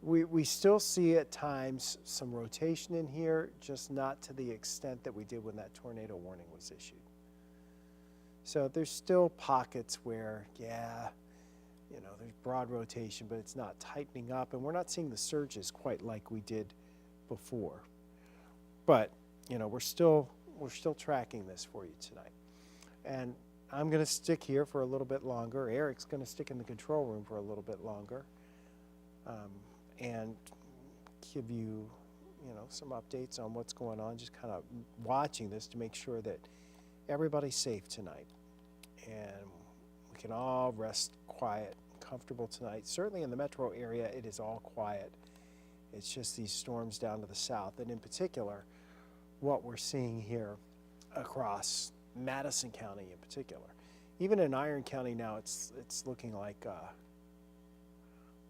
we still see at times some rotation in here, just not to the extent that we did when that tornado warning was issued. So there's still pockets where, yeah, you know, there's broad rotation, but it's not tightening up, and we're not seeing the surges quite like we did before. But, you know, we're still tracking this for you tonight. And I'm going to stick here for a little bit longer. Eric's going to stick in the control room for a little bit longer. And give you, you know, some updates on what's going on, just kind of watching this to make sure that everybody's safe tonight. And we can all rest quiet, comfortable tonight. Certainly in the metro area, it is all quiet. It's just these storms down to the south, and in particular, what we're seeing here across Madison County in particular. Even in Iron County now, it's looking like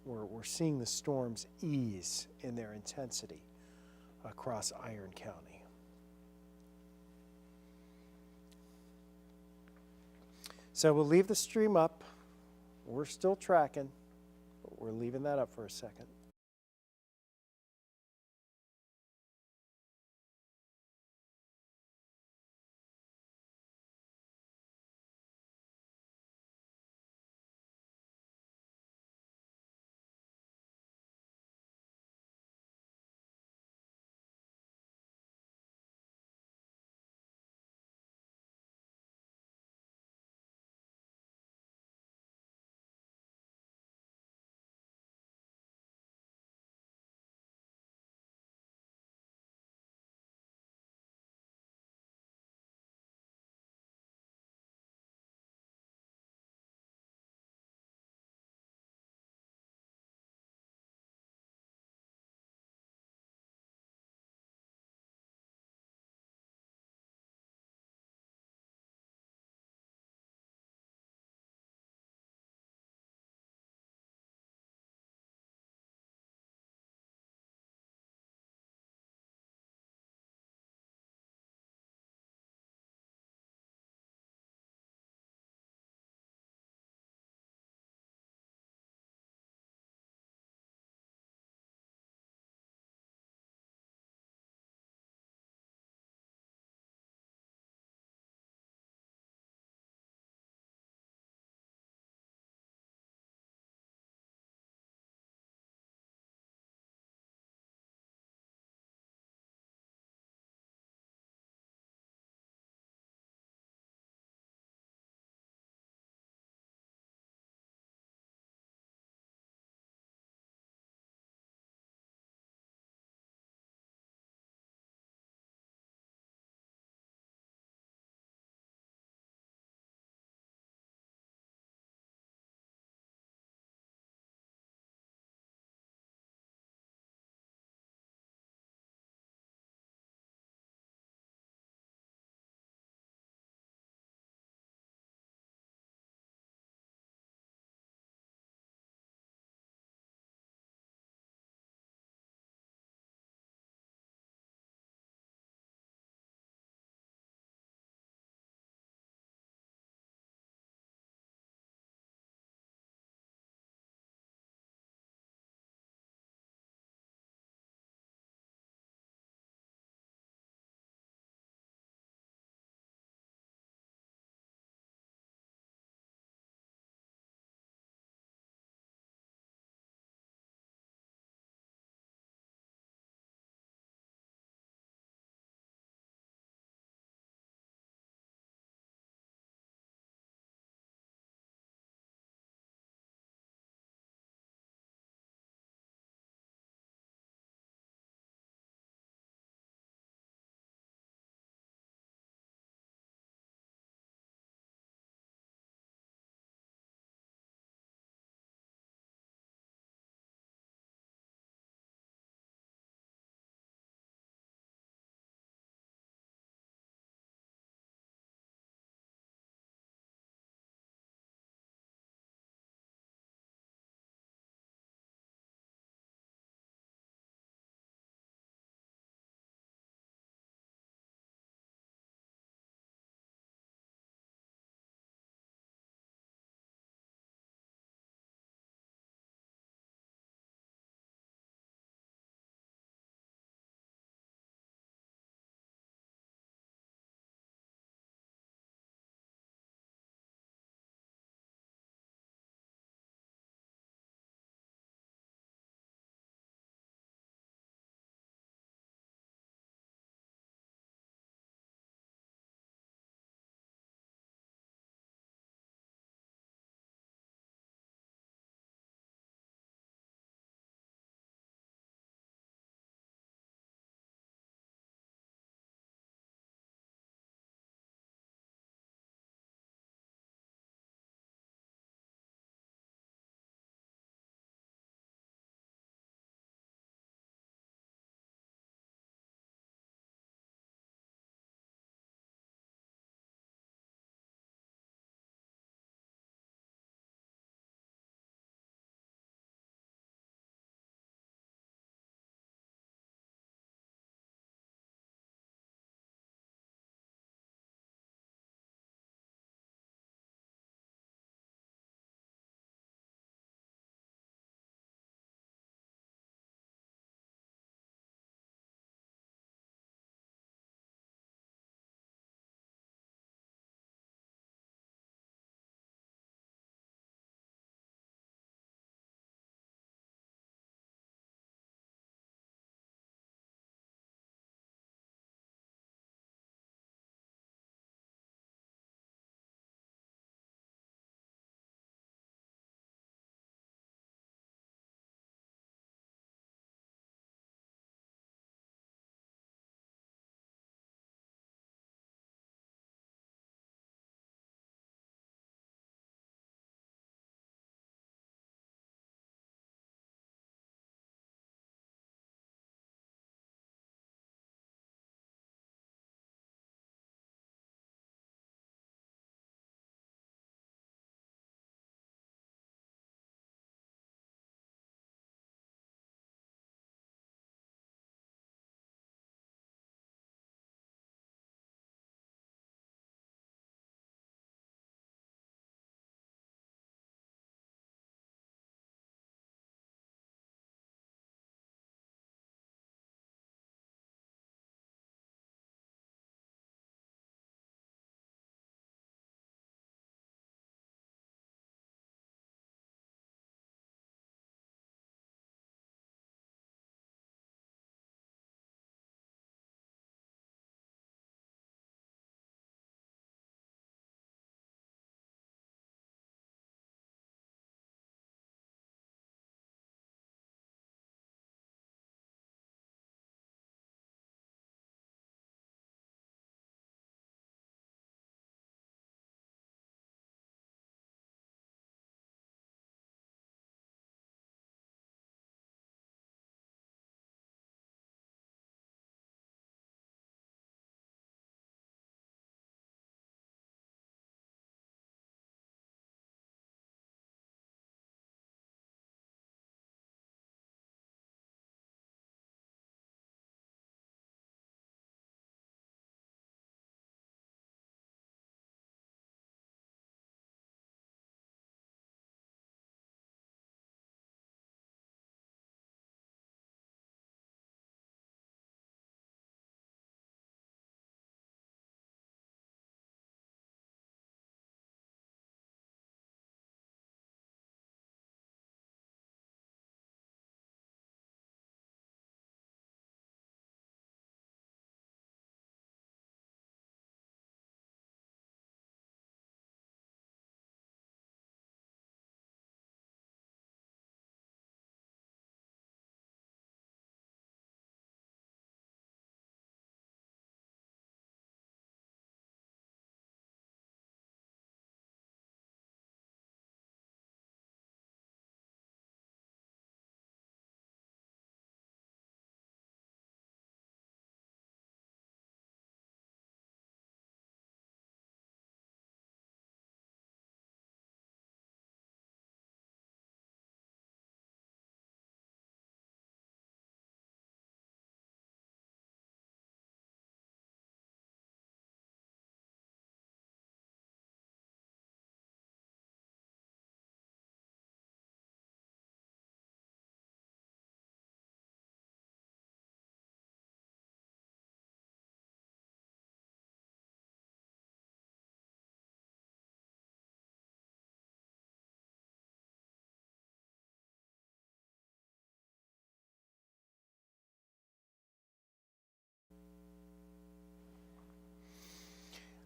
we're seeing the storms ease in their intensity across Iron County. So we'll leave the stream up. We're still tracking, but we're leaving that up for a second.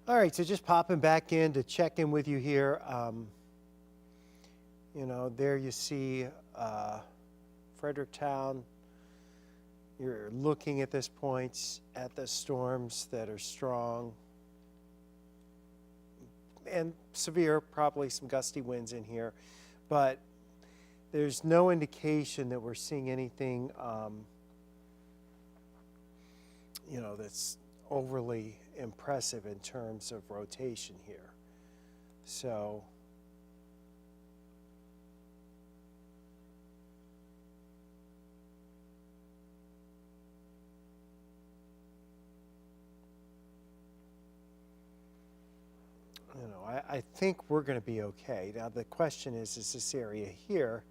All right, so just popping back in to check in with you here. There you see Fredericktown. You're looking at this point at the storms that are strong and severe, probably some gusty winds in here, but there's no indication that we're seeing anything, that's overly impressive in terms of rotation here. So I think we're going to be okay. Now the question is this area here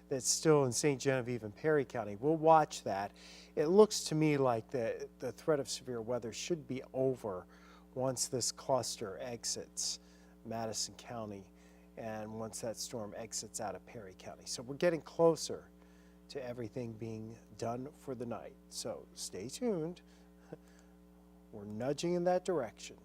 that's still in St. Genevieve and Perry County? We'll watch that. It looks to me like the threat of severe weather should be over once this cluster exits Madison County and once that storm exits out of Perry County. So we're getting closer to everything being done for the night. So stay tuned. We're nudging in that direction.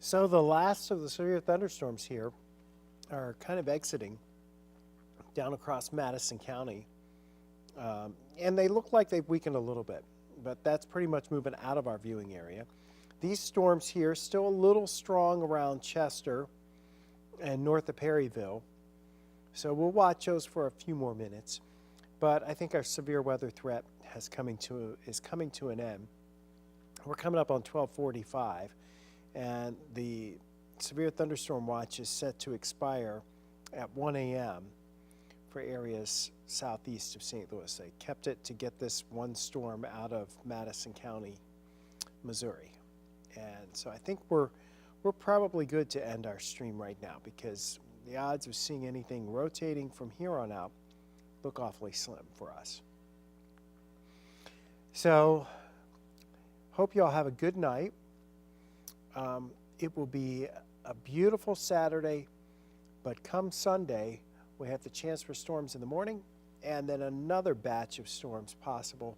So the last of the severe thunderstorms here are kind of exiting down across Madison County. And they look like they've weakened a little bit, but that's pretty much moving out of our viewing area. These storms here still a little strong around Chester and north of Perryville. So we'll watch those for a few more minutes. But I think our severe weather threat is coming to an end. We're coming up on 12:45, and the severe thunderstorm watch is set to expire at 1 a.m. for areas southeast of St. Louis. They kept it to get this one storm out of Madison County, Missouri. And so I think we're probably good to end our stream right now, because the odds of seeing anything rotating from here on out look awfully slim for us. So hope you all have a good night. It will be a beautiful Saturday, but come Sunday, we have the chance for storms in the morning, and then another batch of storms possible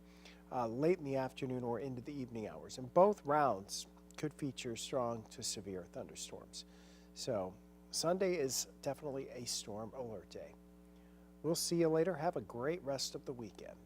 late in the afternoon or into the evening hours. And both rounds could feature strong to severe thunderstorms. So Sunday is definitely a storm alert day. We'll see you later. Have a great rest of the weekend.